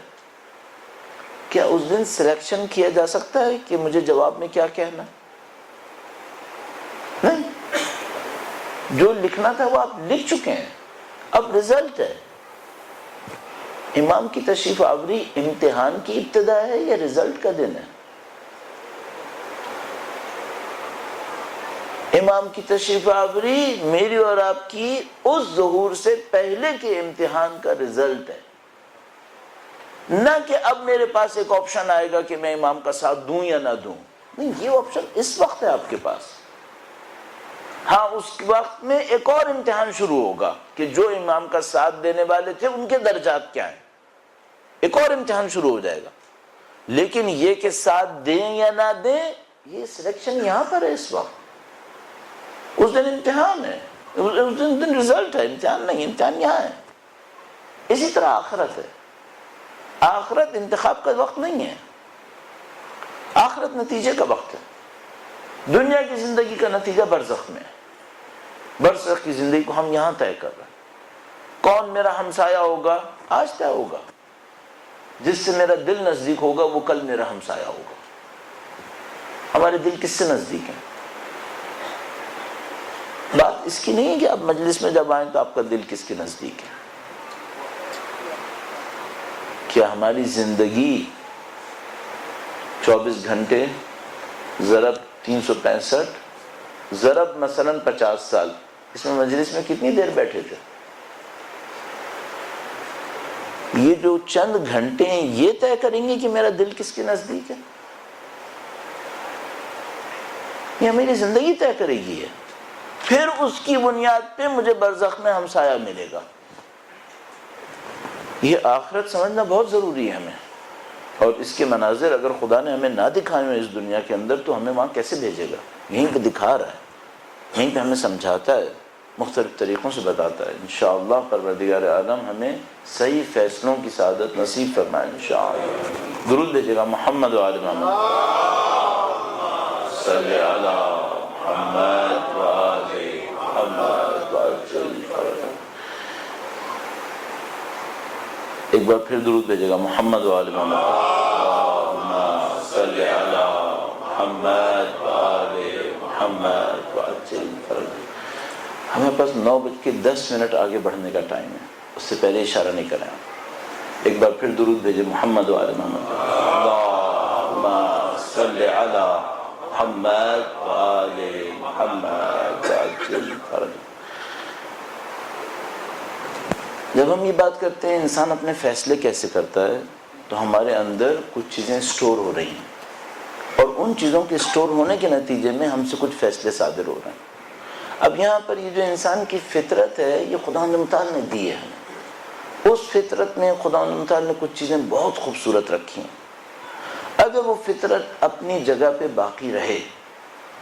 Speaker 1: کیا اس دن سلیکشن کیا جا سکتا ہے کہ مجھے جواب میں کیا کہنا؟ نہیں. جو لکھنا تھا وہ آپ لکھ چکے ہیں، اب رزلٹ ہے. امام کی تشریف آوری امتحان کی ابتدا ہے یا رزلٹ کا دن ہے؟ امام کی تشریف آوری میری اور آپ کی اس ظہور سے پہلے کے امتحان کا رزلٹ ہے، نہ کہ اب میرے پاس ایک آپشن آئے گا کہ میں امام کا ساتھ دوں یا نہ دوں. نہیں، یہ آپشن اس وقت ہے آپ کے پاس. ہاں، اس وقت میں ایک اور امتحان شروع ہوگا کہ جو امام کا ساتھ دینے والے تھے ان کے درجات کیا ہیں. ایک اور امتحان شروع ہو جائے گا. لیکن یہ کہ ساتھ دیں یا نہ دیں، یہ سلیکشن یہاں پر ہے اس وقت. اس دن امتحان ہے، اس دن رزلٹ ہے، امتحان نہیں. امتحان یہاں ہے. اسی طرح آخرت ہے. آخرت انتخاب کا وقت نہیں ہے، آخرت نتیجے کا وقت ہے. دنیا کی زندگی کا نتیجہ برزخ میں ہے. برزخ کی زندگی کو ہم یہاں طے کر رہے ہیں. کون میرا ہمسایہ ہوگا آج طے ہوگا. جس سے میرا دل نزدیک ہوگا وہ کل میرا ہمسایہ ہوگا. ہمارے دل کس سے نزدیک ہیں؟ بات اس کی نہیں ہے کہ آپ مجلس میں جب آئیں تو آپ کا دل کس کے نزدیک ہے. کیا ہماری زندگی 24 گھنٹے ضرب 365 ضرب مثلا 50 سال، اس میں مجلس میں کتنی دیر بیٹھے تھے؟ یہ جو چند گھنٹے ہیں یہ طے کریں گے کہ میرا دل کس کے نزدیک ہے؟ یہ میری زندگی طے کرے گی ہے. پھر اس کی بنیاد پہ مجھے برزخ میں ہمسایہ ملے گا. یہ آخرت سمجھنا بہت ضروری ہے ہمیں. اور اس کے مناظر اگر خدا نے ہمیں نہ دکھائے ہوئے اس دنیا کے اندر تو ہمیں وہاں کیسے بھیجے گا؟ یہیں پہ دکھا رہا ہے، یہیں پہ ہمیں سمجھاتا ہے، مختلف طریقوں سے بتاتا ہے. انشاءاللہ پروردگار عالم ہمیں صحیح فیصلوں کی سعادت نصیب فرمائے انشاءاللہ. درود بھیجے گا محمد و آل محمد. صلی علی محمد و آل محمد وعجل فرجہ. ایک بار پھر درود بھیجے گا محمد و آل محمد. اللہم صلی علی محمد و آل محمد وعجل فرجہ. ہمیں پاس 9:10 آگے بڑھنے کا ٹائم ہے، اس سے پہلے اشارہ نہیں کریں. ایک بار پھر درود بھیجے محمد و آل محمد. اللہم صلی علی محمد و آل محمد وعجل فرجہ. جب ہم یہ بات کرتے ہیں انسان اپنے فیصلے کیسے کرتا ہے، تو ہمارے اندر کچھ چیزیں سٹور ہو رہی ہیں، اور ان چیزوں کے سٹور ہونے کے نتیجے میں ہم سے کچھ فیصلے صادر ہو رہے ہیں. اب یہاں پر یہ جو انسان کی فطرت ہے یہ خداوند متعال نے دی ہے ہمیں. اس فطرت میں خداوند متعال نے کچھ چیزیں بہت خوبصورت رکھی ہیں. اگر وہ فطرت اپنی جگہ پہ باقی رہے،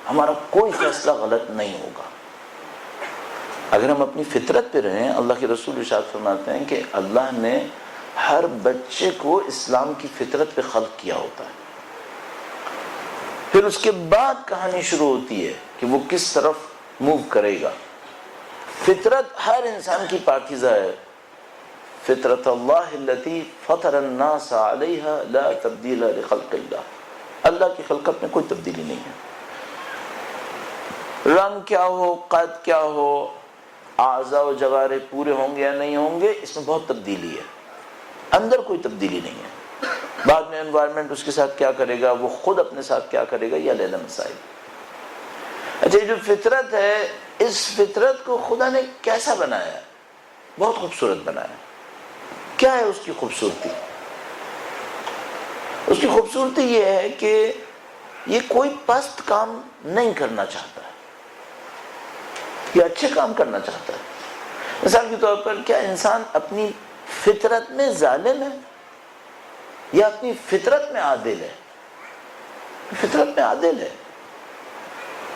Speaker 1: ہمارا کوئی فیصلہ غلط نہیں ہوگا. اگر ہم اپنی فطرت پہ رہیں، اللہ کے رسول ارشاد فرماتے ہیں کہ اللہ نے ہر بچے کو اسلام کی فطرت پہ خلق کیا ہوتا ہے، پھر اس کے بعد کہانی شروع ہوتی ہے کہ وہ کس طرف موو کرے گا۔ فطرت ہر انسان کی پاکیزہ ہے، فطرت اللہ التي فطر الناس علیہا لا تبدیل لخلق اللہ، اللہ کی خلقت میں کوئی تبدیلی نہیں ہے، رنگ کیا ہو، قد کیا ہو، اعضاء و جوارح پورے ہوں گے یا نہیں ہوں گے، اس میں بہت تبدیلی ہے، اندر کوئی تبدیلی نہیں ہے۔ بعد میں انوائرمنٹ اس کے ساتھ کیا کرے گا، وہ خود اپنے ساتھ کیا کرے گا، یہ علیحدہ مسائل۔ اچھا، یہ جو فطرت ہے، اس فطرت کو خدا نے کیسا بنایا ہے؟ بہت خوبصورت بنایا۔ کیا ہے اس کی خوبصورتی؟ اس کی خوبصورتی یہ ہے کہ یہ کوئی پست کام نہیں کرنا چاہتا ہے، یہ اچھے کام کرنا چاہتا ہے۔ مثال کے طور پر، کیا انسان اپنی فطرت میں ظالم ہے یا اپنی فطرت میں عادل ہے؟ فطرت میں عادل ہے۔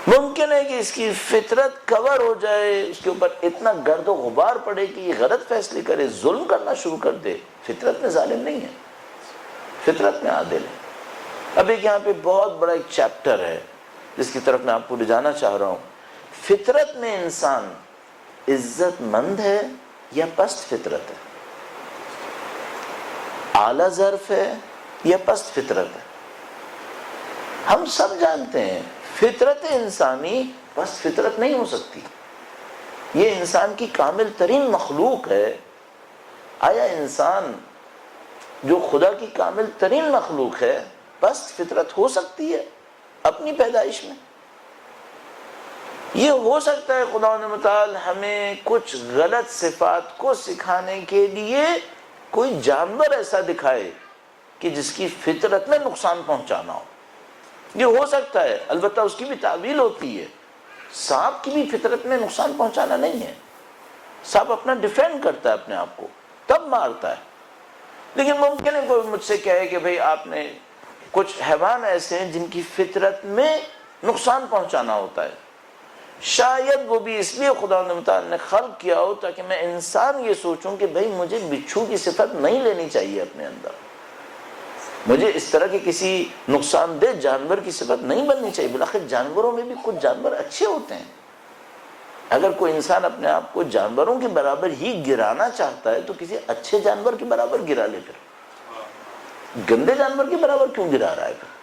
Speaker 1: ممکن ہے کہ اس کی فطرت کور ہو جائے، اس کے اوپر اتنا گرد و غبار پڑے کہ یہ غلط فیصلے کرے، ظلم کرنا شروع کر دے، فطرت میں ظالم نہیں ہے، فطرت میں عادل ہے۔ اب ایک یہاں پہ بہت بڑا ایک چیپٹر ہے جس کی طرف میں آپ کو لے جانا چاہ رہا ہوں۔ فطرت میں انسان عزت مند ہے یا پست فطرت ہے؟ اعلیٰ ظرف ہے یا پست فطرت ہے؟ ہم سب جانتے ہیں فطرت انسانی پست فطرت نہیں ہو سکتی، یہ انسان کی کامل ترین مخلوق ہے۔ آیا انسان جو خدا کی کامل ترین مخلوق ہے پست فطرت ہو سکتی ہے اپنی پیدائش میں؟ یہ ہو سکتا ہے خدا متعال ہمیں کچھ غلط صفات کو سکھانے کے لیے کوئی جانور ایسا دکھائے کہ جس کی فطرت میں نقصان پہنچانا ہو، یہ ہو سکتا ہے، البتہ اس کی بھی تعویل ہوتی ہے۔ سانپ کی بھی فطرت میں نقصان پہنچانا نہیں ہے، سانپ اپنا ڈیفینڈ کرتا ہے اپنے آپ کو، تب مارتا ہے۔ لیکن ممکن ہے کوئی مجھ سے کہے کہ بھئی آپ نے کچھ حیوان ایسے ہیں جن کی فطرت میں نقصان پہنچانا ہوتا ہے، شاید وہ بھی اس لیے خدا نے خلق کیا ہو تاکہ میں انسان یہ سوچوں کہ بھئی مجھے بچھو کی صفت نہیں لینی چاہیے اپنے اندر، مجھے اس طرح کے کسی نقصان دہ جانور کی صفت نہیں بننی چاہیے۔ بالآخر جانوروں میں بھی کچھ جانور اچھے ہوتے ہیں، اگر کوئی انسان اپنے آپ کو جانوروں کے برابر ہی گرانا چاہتا ہے تو کسی اچھے جانور کے برابر گرا لے، پھر گندے جانور کے برابر کیوں گرا رہا ہے پھر؟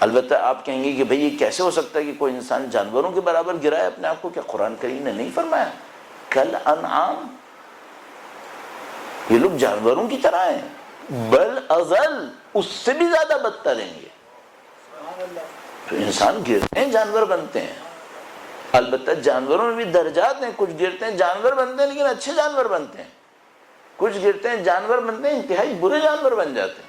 Speaker 1: البتہ آپ کہیں گے کہ بھئی یہ کیسے ہو سکتا ہے کہ کوئی انسان جانوروں کے برابر گرائے اپنے آپ کو؟ کیا قرآن کریم نے نہیں فرمایا کل انعام، یہ لوگ جانوروں کی طرح ہیں، بل اضل، اس سے بھی زیادہ بدتر ہیں یہ۔ تو انسان گرتے ہیں جانور بنتے ہیں، البتہ جانوروں میں بھی درجات ہیں، کچھ گرتے ہیں جانور بنتے ہیں لیکن اچھے جانور بنتے ہیں، کچھ گرتے ہیں جانور بنتے ہیں انتہائی برے جانور بن جاتے ہیں۔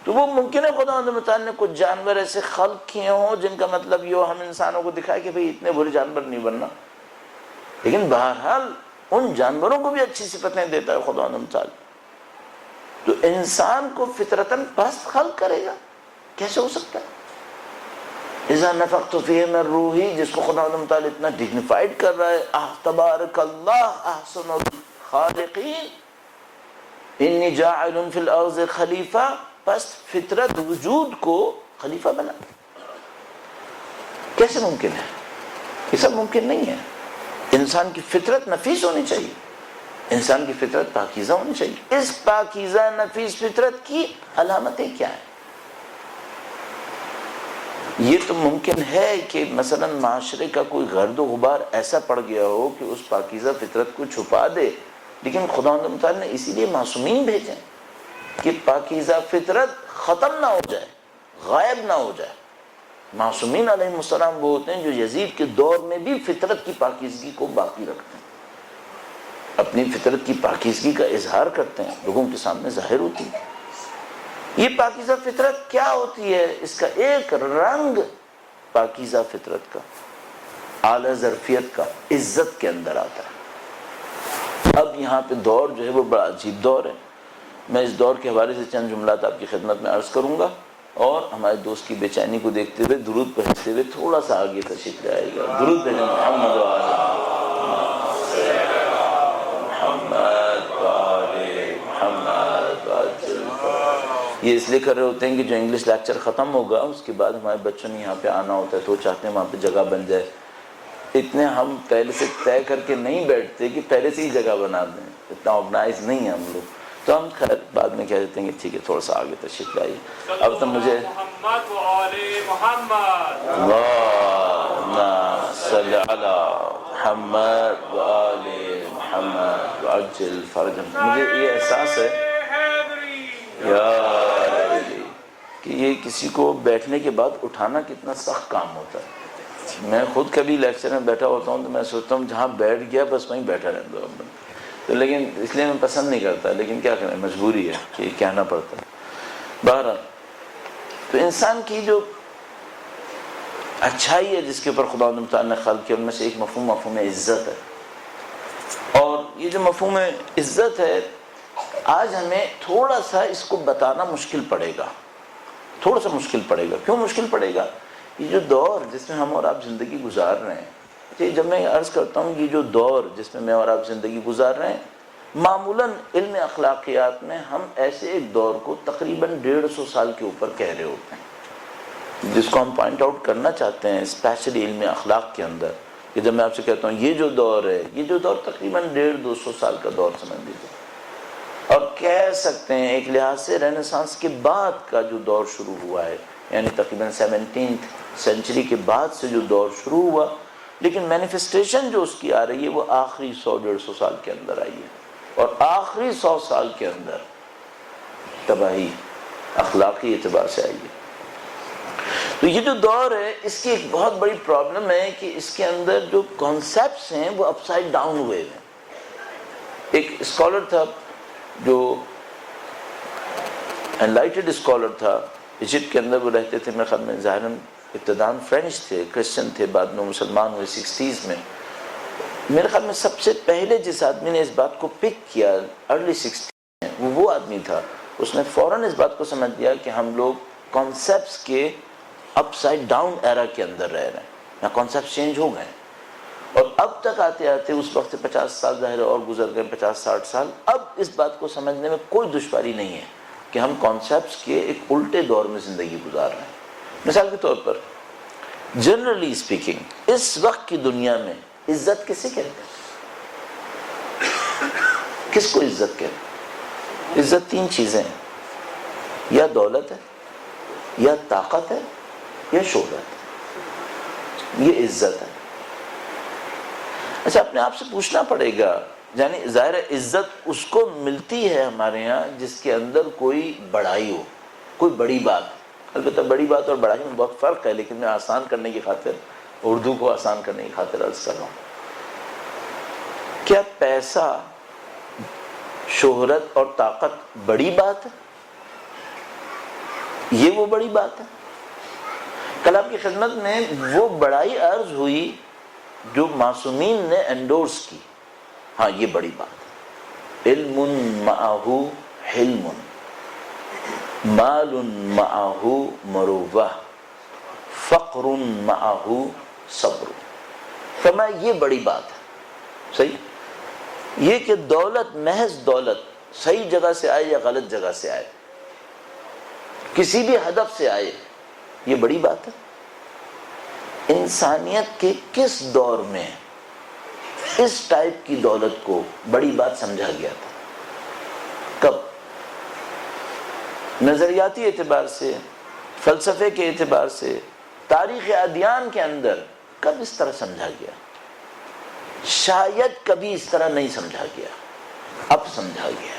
Speaker 1: تو وہ ممکن ہے خدا متعال نے کچھ جانور ایسے خلق کیے ہوں جن کا مطلب یہ ہم انسانوں کو دکھائے کہ بھئی اتنے برے جانور نہیں بننا، لیکن بہرحال ان جانوروں کو بھی اچھی صفتیں دیتا ہے خدا متعال۔ تو انسان کو فطرتاً پست خلق کرے گا؟ کیسے ہو سکتا ہے؟ اذا نفخت فیہ من روحی، جس کو خدا متعال اتنا ڈگنیفائڈ کر رہا ہے، تبارک اللہ احسن الخالقین، انی جاعل فی الارض خلیفہ، پست فطرت وجود کو خلیفہ بنا، کیسے ممکن ہے؟ یہ سب ممکن نہیں ہے۔ انسان کی فطرت نفیس ہونی چاہیے، انسان کی فطرت پاکیزہ ہونی چاہیے۔ اس پاکیزہ نفیس فطرت کی علامتیں کیا ہیں؟ یہ تو ممکن ہے کہ مثلا معاشرے کا کوئی گرد و غبار ایسا پڑ گیا ہو کہ اس پاکیزہ فطرت کو چھپا دے، لیکن خدا تعالیٰ نے اسی لیے معصومین بھیجے کہ پاکیزہ فطرت ختم نہ ہو جائے، غائب نہ ہو جائے۔ معصومین علیہ السلام وہ ہوتے ہیں جو یزید کے دور میں بھی فطرت کی پاکیزگی کو باقی رکھتے ہیں، اپنی فطرت کی پاکیزگی کا اظہار کرتے ہیں، لوگوں کے سامنے ظاہر ہوتی ہے۔ یہ پاکیزہ فطرت کیا ہوتی ہے؟ اس کا ایک رنگ پاکیزہ فطرت کا، اعلیٰ ظرفیت کا، عزت کے اندر آتا ہے۔ اب یہاں پہ دور جو ہے وہ بڑا عجیب دور ہے، میں اس دور کے حوالے سے چند جملات آپ کی خدمت میں عرض کروں گا، اور ہمارے دوست کی بے چینی کو دیکھتے ہوئے درود پڑھتے ہوئے تھوڑا سا آگے تشریف لے آئے گا۔ درود بھیجیں محمد و آل یہ اس لیے کر رہے ہوتے ہیں کہ جو انگلش لیکچر ختم ہوگا اس کے بعد ہمارے بچوں نے یہاں پہ آنا ہوتا ہے تو وہ چاہتے ہیں وہاں پہ جگہ بن جائے. اتنے ہم پہلے سے طے کر کے نہیں بیٹھتے کہ پہلے سے ہی جگہ بنا دیں, اتنا آرگنائز نہیں ہے ہم لوگ. تو ہم خیر بعد میں کہہ دیتے ہیں کہ ٹھیک ہے تھوڑا سا آگے تشریف لائیے. اب تو مجھے اللہم صلی علی محمد و آل محمد وعجل فرجہم. مجھے یہ احساس ہے یا ربی کہ یہ کسی کو بیٹھنے کے بعد اٹھانا کتنا سخت کام ہوتا ہے. میں خود کبھی لیکچر میں بیٹھا ہوتا ہوں تو میں سوچتا ہوں جہاں بیٹھ گیا بس وہیں بیٹھا رہتا ہوں. تو لیکن اس لیے میں پسند نہیں کرتا, لیکن کیا کریں مجبوری ہے کہ یہ کہنا پڑتا ہے. بہرحال تو انسان کی جو اچھائی ہے جس کے اوپر خدا متعال نے خلق کیا ان میں سے ایک مفہوم عزت ہے. اور یہ جو مفہوم عزت ہے آج ہمیں تھوڑا سا اس کو بتانا مشکل پڑے گا, تھوڑا سا مشکل پڑے گا. کیوں مشکل پڑے گا؟ یہ جو دور جس میں ہم اور آپ زندگی گزار رہے ہیں, جب میں عرض کرتا ہوں یہ جو دور جس میں اور آپ زندگی گزار رہے ہیں, معمولاً علم اخلاقیات میں ہم ایسے ایک دور کو تقریباً 150 سال کے اوپر کہہ رہے ہوتے ہیں, جس کو ہم پوائنٹ آؤٹ کرنا چاہتے ہیں اسپیشلی علم اخلاق کے اندر. کہ جب میں آپ سے کہتا ہوں یہ جو دور ہے, یہ جو دور تقریباً 150-200 سال کا دور سمجھ لیجیے. اور کہہ سکتے ہیں ایک لحاظ سے رینیسانس کے بعد کا جو دور شروع ہوا ہے, یعنی تقریباً 17th سینچری کے بعد سے جو دور شروع ہوا, لیکن مینیفیسٹیشن جو اس کی آ رہی ہے وہ آخری 100-150 سال کے اندر آئی ہے. اور آخری 100 سال کے اندر تباہی اخلاقی اعتبار سے آئی ہے. تو یہ جو دور ہے اس کی ایک بہت بڑی پرابلم ہے کہ اس کے اندر جو کانسیپٹس ہیں وہ اپ سائڈ ڈاؤن ہوئے ہیں. ایک اسکالر تھا جو انلائٹڈ اسکالر تھا, ایجپٹ کے اندر وہ رہتے تھے, میرے خیال میں ظاہراً ابتداً فرینچ تھے, کرسچن تھے, بعد میں مسلمان ہوئے 60s میں. میرے خیال میں سب سے پہلے جس آدمی نے اس بات کو پک کیا ارلی 60s میں وہ آدمی تھا. اس نے فوراً اس بات کو سمجھ لیا کہ ہم لوگ کانسیپٹس کے اپ سائڈ ڈاؤن ایرا کے اندر رہ رہے ہیں, یہاں کانسیپٹ چینج ہو گئے. اور اب تک آتے آتے اس وقت 50 سال ظاہر اور گزر گئے, 50-60 سال, اب اس بات کو سمجھنے میں کوئی دشواری نہیں ہے کہ ہم کانسیپٹس کے ایک الٹے دور میں زندگی گزار رہے ہیں. مثال کے طور پر جنرلی اسپیکنگ اس وقت کی دنیا میں عزت کسے کہتے ہیں؟ کس کو عزت کہتے ہیں؟ عزت 3 چیزیں ہیں, یا دولت ہے, یا طاقت ہے, یا شہرت. یہ عزت ہے. اچھا اپنے آپ سے پوچھنا پڑے گا, یعنی ظاہر ہے عزت اس کو ملتی ہے ہمارے ہاں جس کے اندر کوئی بڑائی ہو, کوئی بڑی بات. البتہ بڑی بات اور بڑائی میں بہت فرق ہے, لیکن میں آسان کرنے کی خاطر, اردو کو آسان کرنے کی خاطر عرض کر رہا ہوں. کیا پیسہ, شہرت اور طاقت بڑی بات ہے؟ یہ وہ بڑی بات ہے؟ کل آپ کی خدمت میں وہ بڑائی عرض ہوئی جو معصومین نے انڈورس کی. ہاں یہ بڑی بات ہے. علم معہ حلم, مال معہ مروہ, فقر معہ صبر. فرمایا یہ بڑی بات ہے. صحیح, یہ کہ دولت, محض دولت صحیح جگہ سے آئے یا غلط جگہ سے آئے, کسی بھی ہدف سے آئے, یہ بڑی بات ہے. انسانیت کے کس دور میں اس ٹائپ کی دولت کو بڑی بات سمجھا گیا تھا؟ کب؟ نظریاتی اعتبار سے, فلسفے کے اعتبار سے, تاریخ ادیان کے اندر کب اس طرح سمجھا گیا؟ شاید کبھی اس طرح نہیں سمجھا گیا, اب سمجھا گیا.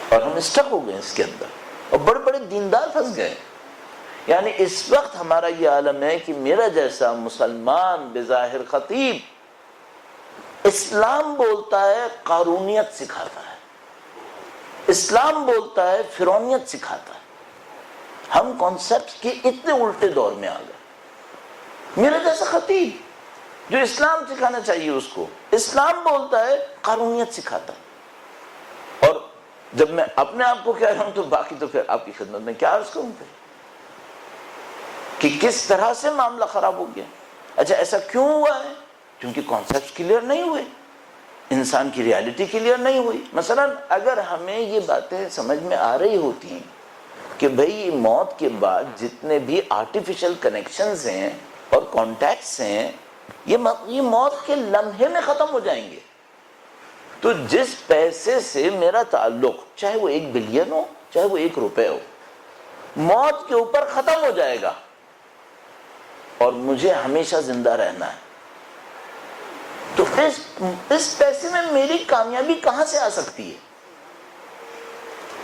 Speaker 1: اور ہم اسٹک ہو گئے اس کے اندر, اور بڑے بڑے دیندار پھنس گئے. یعنی اس وقت ہمارا یہ عالم ہے کہ میرا جیسا مسلمان بظاہر خطیب اسلام بولتا ہے قارونیت سکھاتا ہے, اسلام بولتا ہے فرعونیت سکھاتا ہے. ہم کانسیپٹس کے اتنے الٹے دور میں آ گئے. میرا جیسا خطیب جو اسلام سکھانا چاہیے اس کو, اسلام بولتا ہے قارونیت سکھاتا ہے. اور جب میں اپنے آپ کو کہہ رہا ہوں تو باقی تو پھر آپ کی خدمت میں کیا عرض کروں پھر کہ کس طرح سے معاملہ خراب ہو گیا. اچھا ایسا کیوں ہوا ہے؟ کیونکہ کانسیپٹس کلیئر نہیں ہوئے. انسان کی ریالٹی کلیئر نہیں ہوئی. مثلا اگر ہمیں یہ باتیں سمجھ میں آ رہی ہوتی ہیں کہ بھئی موت کے بعد جتنے بھی آرٹیفیشل کنیکشنز ہیں اور کانٹیکٹس ہیں یہ موت کے لمحے میں ختم ہو جائیں گے، تو جس پیسے سے میرا تعلق، چاہے وہ 1 بلین ہو چاہے وہ 1 روپے ہو، موت کے اوپر ختم ہو جائے گا اور مجھے ہمیشہ زندہ رہنا ہے، تو اس پیسے میں میری کامیابی کہاں سے آ سکتی ہے؟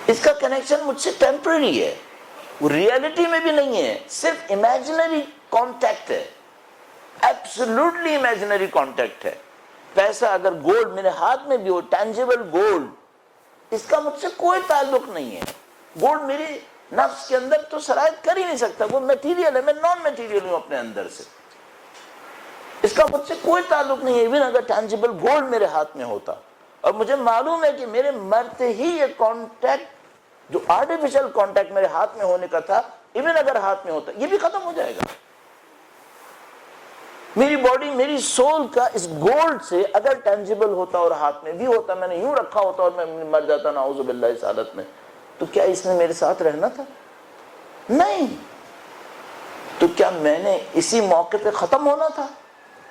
Speaker 1: اس کا کنیکشن مجھ سے ٹیمپرری ہے، وہ ریئلٹی میں بھی نہیں ہے، صرف امیجنری کانٹیکٹ ہے، ایبسولوٹلی امیجنری کانٹیکٹ ہے. پیسہ اگر گولڈ میرے ہاتھ میں بھی ہو، ٹینجیبل گولڈ، اس کا مجھ سے کوئی تعلق نہیں ہے. گولڈ میری نفس کے اندر تو سرایت کر ہی نہیں سکتا، وہ میٹیریل ہے، میں نان میٹیریل ہوں اپنے اندر سے، اس کا مجھ سے کوئی تعلق نہیں ہے. ایون اگر ٹینجیبل گولڈ میرے ہاتھ میں ہوتا اور مجھے معلوم ہے کہ میرے مرتے ہی یہ کانٹیکٹ، جو آرٹیفیشل کانٹیکٹ میرے ہاتھ میں ہونے کا تھا، ایون اگر ہاتھ میں ہوتا یہ بھی ختم ہو جائے گا. میری باڈی، میری سول کا اس گولڈ سے اگر ٹینجیبل ہوتا اور ہاتھ میں بھی ہوتا، میں نے یوں رکھا ہوتا اور میں مر جاتا نعوذ باللہ اس حالت میں، تو کیا اس نے میرے ساتھ رہنا تھا؟ نہیں. تو کیا میں نے اسی موقع پہ ختم ہونا تھا؟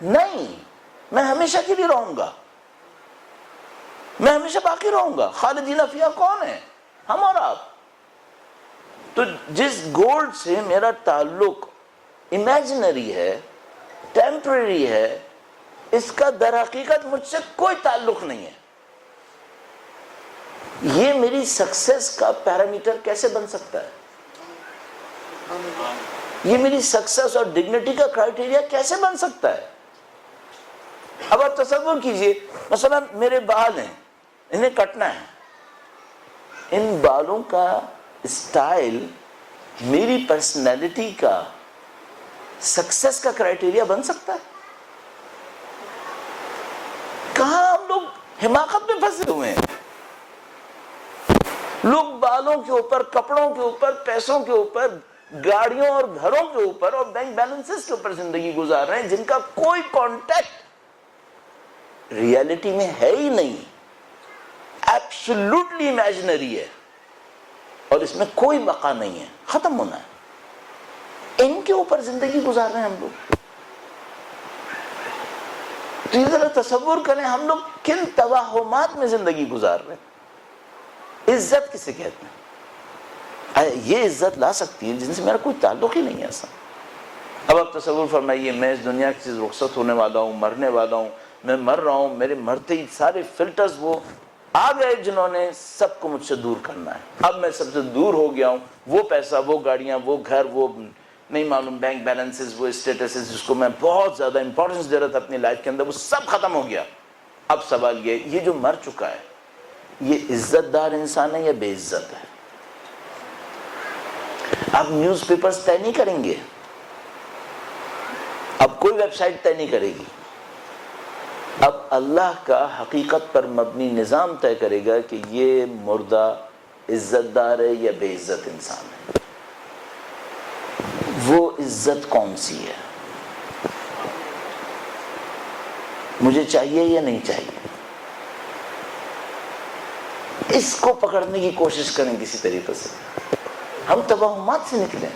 Speaker 1: نہیں. میں ہمیشہ کے لیے رہوں گا، میں ہمیشہ باقی رہوں گا. خالدین فیہا کون ہے؟ ہم اور آپ. تو جس گولڈ سے میرا تعلق امیجنری ہے، ٹیمپرری ہے، اس کا در حقیقت مجھ سے کوئی تعلق نہیں ہے. یہ میری سکسیس کا پیرامیٹر کیسے بن سکتا ہے؟ یہ میری سکسیس اور ڈگنیٹی کا کرائیٹیریا کیسے بن سکتا ہے؟ اب آپ تصور کیجئے، مثلا میرے بال ہیں، انہیں کٹنا ہے، ان بالوں کا اسٹائل میری پرسنالٹی کا، سکسیس کا کرائیٹیریا بن سکتا ہے؟ کہاں ہم لوگ حماقت میں پھنسے ہوئے ہیں. لوگ بالوں کے اوپر، کپڑوں کے اوپر، پیسوں کے اوپر، گاڑیوں اور گھروں کے اوپر اور بینک بیلنسز کے اوپر زندگی گزار رہے ہیں جن کا کوئی کانٹیکٹ ریئلٹی میں ہے ہی نہیں، ایبسولوٹلی امیجنری ہے اور اس میں کوئی بقا نہیں ہے، ختم ہونا ہے. ان کے اوپر زندگی گزار رہے ہیں ہم لوگ. تو یہ ذرا تصور کریں ہم لوگ کن توہمات میں زندگی گزار رہے ہیں. عزت کسے کہتے ہیں؟ یہ عزت لا سکتی ہے جن سے میرا کوئی تعلق ہی نہیں ہے ایسا. اب آپ تصور فرمائیے، میں اس دنیا سے رخصت ہونے والا ہوں، مرنے والا ہوں، میں مر رہا ہوں، میرے مرتے ہی سارے فلٹرز وہ آ گئے جنہوں نے سب کو مجھ سے دور کرنا ہے. اب میں سب سے دور ہو گیا ہوں، وہ پیسہ، وہ گاڑیاں، وہ گھر، وہ نہیں معلوم بینک بیلنسز، وہ اسٹیٹسز جس کو میں بہت زیادہ امپورٹنس دے رہا تھا اپنی لائف کے اندر، وہ سب ختم ہو گیا. اب سوال یہ جو مر چکا ہے یہ عزت دار انسان ہے یا بے عزت ہے؟ اب نیوز پیپرز طے نہیں کریں گے، اب کوئی ویب سائٹ طے نہیں کرے گی، اب اللہ کا حقیقت پر مبنی نظام طے کرے گا کہ یہ مردہ عزت دار ہے یا بے عزت انسان ہے. وہ عزت کون سی ہے؟ مجھے چاہیے یا نہیں چاہیے؟ اس کو پکڑنے کی کوشش کریں کسی طریقے سے. ہم توہمات سے نکلیں.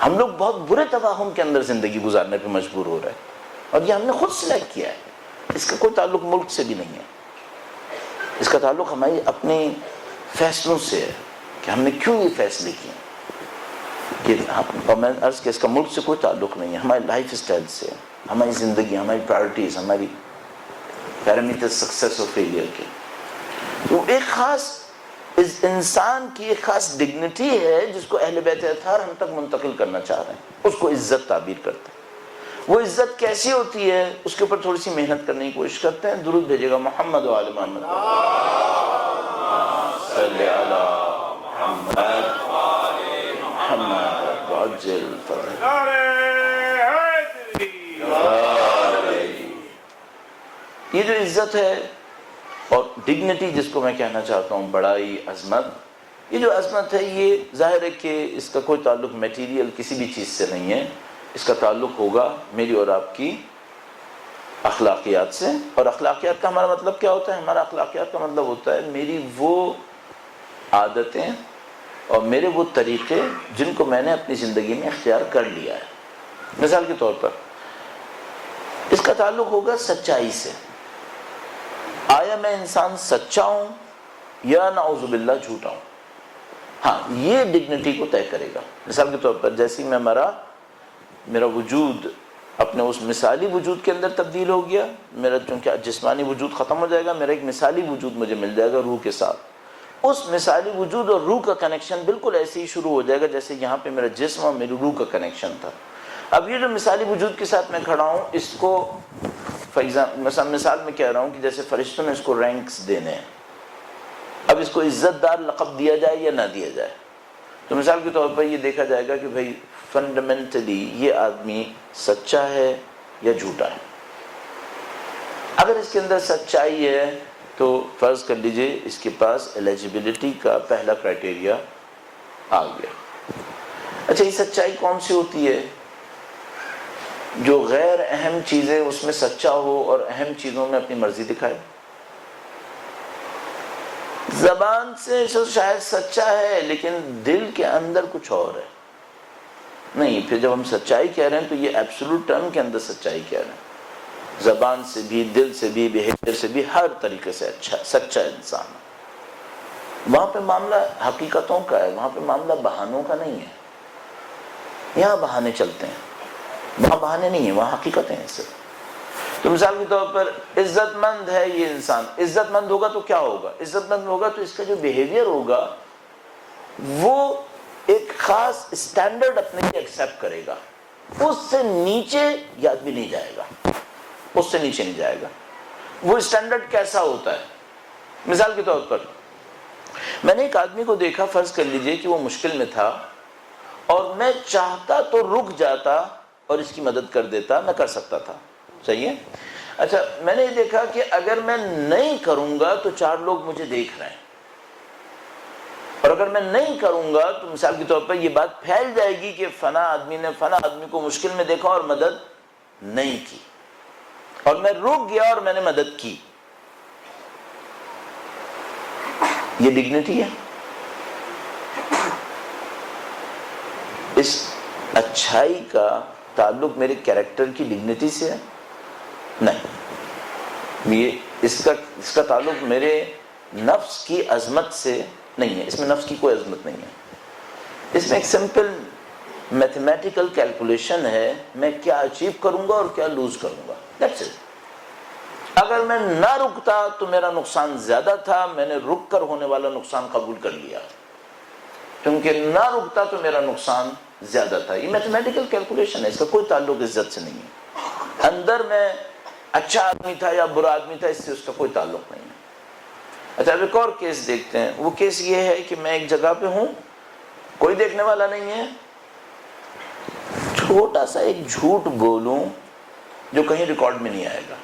Speaker 1: ہم لوگ بہت برے توہم کے اندر زندگی گزارنے پہ مجبور ہو رہے ہیں اور یہ ہم نے خود سلیکٹ کیا ہے. اس کا کوئی تعلق ملک سے بھی نہیں ہے، اس کا تعلق ہماری اپنے فیصلوں سے ہے کہ ہم نے کیوں یہ فیصلے کیے. اور میں عرض کہ اس کا ملک سے کوئی تعلق نہیں ہے، ہماری لائف اسٹائل سے، ہماری زندگی، ہماری پرائورٹیز، ہماری پیرامیٹر سکسیس اور فیلئر کے. وہ ایک خاص انسان کی ایک خاص ڈگنیٹی ہے جس کو اہل بیت اطہار ہم تک منتقل کرنا چاہ رہے ہیں. اس کو عزت تعبیر کرتے ہیں. وہ عزت کیسی ہوتی ہے اس کے اوپر تھوڑی سی محنت کرنے کی کوشش کرتے ہیں. درود بھیجے گا محمد و آل محمد. صلی علی محمد محمد وعجل فرجہ. یہ جو عزت ہے اور ڈگنیٹی جس کو میں کہنا چاہتا ہوں، بڑائی، عظمت، یہ جو عظمت ہے یہ ظاہر ہے کہ اس کا کوئی تعلق میٹیریل کسی بھی چیز سے نہیں ہے. اس کا تعلق ہوگا میری اور آپ کی اخلاقیات سے. اور اخلاقیات کا ہمارا مطلب کیا ہوتا ہے؟ ہمارا اخلاقیات کا مطلب ہوتا ہے میری وہ عادتیں اور میرے وہ طریقے جن کو میں نے اپنی زندگی میں اختیار کر لیا ہے. مثال کے طور پر اس کا تعلق ہوگا سچائی سے. آیا میں انسان سچا ہوں یا نعوذ باللہ جھوٹا ہوں؟ ہاں، یہ ڈگنیٹی کو طے کرے گا. مثال کے طور پر جیسے میں میرا وجود اپنے اس مثالی وجود کے اندر تبدیل ہو گیا، میرا چونکہ جسمانی وجود ختم ہو جائے گا، میرا ایک مثالی وجود مجھے مل جائے گا روح کے ساتھ. اس مثالی وجود اور روح کا کنیکشن بالکل ایسے ہی شروع ہو جائے گا جیسے یہاں پہ میرا جسم اور میری روح کا کنیکشن تھا. اب یہ جو مثالی وجود کے ساتھ میں کھڑا ہوں، اس کو مثال میں کہہ رہا ہوں کہ جیسے فرشتوں نے اس کو رینکس دینے ہیں. اب اس کو عزت دار لقب دیا جائے یا نہ دیا جائے، تو مثال کے طور پر یہ دیکھا جائے گا کہ بھئی فنڈامنٹلی یہ آدمی سچا ہے یا جھوٹا ہے. اگر اس کے اندر سچائی ہے تو فرض کر لیجئے اس کے پاس ایلیجیبلٹی کا پہلا کرائٹیریا آ گیا. اچھا، یہ سچائی کون سی ہوتی ہے؟ جو غیر اہم چیزیں اس میں سچا ہو اور اہم چیزوں میں اپنی مرضی دکھائے. زبان سے شاید سچا ہے لیکن دل کے اندر کچھ اور ہے. نہیں، پھر جب ہم سچائی کہہ رہے ہیں تو یہ ایبسولوٹ ٹرم کے اندر سچائی کہہ رہے ہیں. زبان سے بھی، دل سے بھی، بیہیویئر سے بھی، ہر طریقے سے سچا انسان. وہاں پہ معاملہ حقیقتوں کا ہے، وہاں پہ معاملہ بہانوں کا نہیں ہے. یہاں بہانے چلتے ہیں، وہاں بہانے نہیں ہیں، وہاں حقیقتیں ہیں صرف. تو مثال کے طور پر عزت مند ہے یہ انسان. عزت مند ہوگا تو کیا ہوگا؟ عزت مند ہوگا تو اس کا جو بیہیویئر ہوگا وہ ایک خاص اسٹینڈرڈ اپنے لیے ایکسیپٹ کرے گا. اس سے نیچے یاد بھی نہیں جائے گا، اس سے نیچے نہیں جائے گا. وہ اسٹینڈرڈ کیسا ہوتا ہے؟ مثال کے طور پر میں نے ایک آدمی کو دیکھا، فرض کر لیجئے کہ وہ مشکل میں تھا اور میں چاہتا تو رک جاتا اور اس کی مدد کر دیتا، میں کر سکتا تھا. صحیح ہے؟ اچھا، میں نے یہ دیکھا کہ اگر میں نہیں کروں گا تو 4 لوگ مجھے دیکھ رہے ہیں، اور اگر میں نہیں کروں گا تو مثال کے طور پر یہ بات پھیل جائے گی کہ فلاں آدمی نے فلاں آدمی کو مشکل میں دیکھا اور مدد نہیں کی، اور میں رک گیا اور میں نے مدد کی. یہ ڈگنیٹی ہے. اس اچھائی کا تعلق میرے کیریکٹر کی ڈگنیٹی سے ہے؟ نہیں. اس کا تعلق میرے نفس کی عظمت سے نہیں ہے. اس میں نفس کی کوئی عظمت نہیں ہے. اس میں ایک سمپل میتھمیٹیکل کیلکولیشن ہے، میں کیا اچیو کروں گا اور کیا لوز کروں گا. That's it. اگر میں نہ رکتا تو میرا نقصان زیادہ تھا، میں نے رک کر ہونے والا نقصان قبول کر لیا. کیونکہ نہ رکتا تو میرا نقصان زیادہ تھا. یہ میتھمیٹیکل کیلکولیشن ہے، اس کا کوئی تعلق عزت سے نہیں ہے. اندر میں اچھا آدمی تھا یا برا آدمی تھا، اس سے اس کا کوئی تعلق نہیں ہے. اچھا، اب ایک اور کیس دیکھتے ہیں. وہ کیس یہ ہے کہ میں ایک جگہ پہ ہوں، کوئی دیکھنے والا نہیں ہے، چھوٹا سا ایک جھوٹ بولوں جو کہیں ریکارڈ میں نہیں آئے گا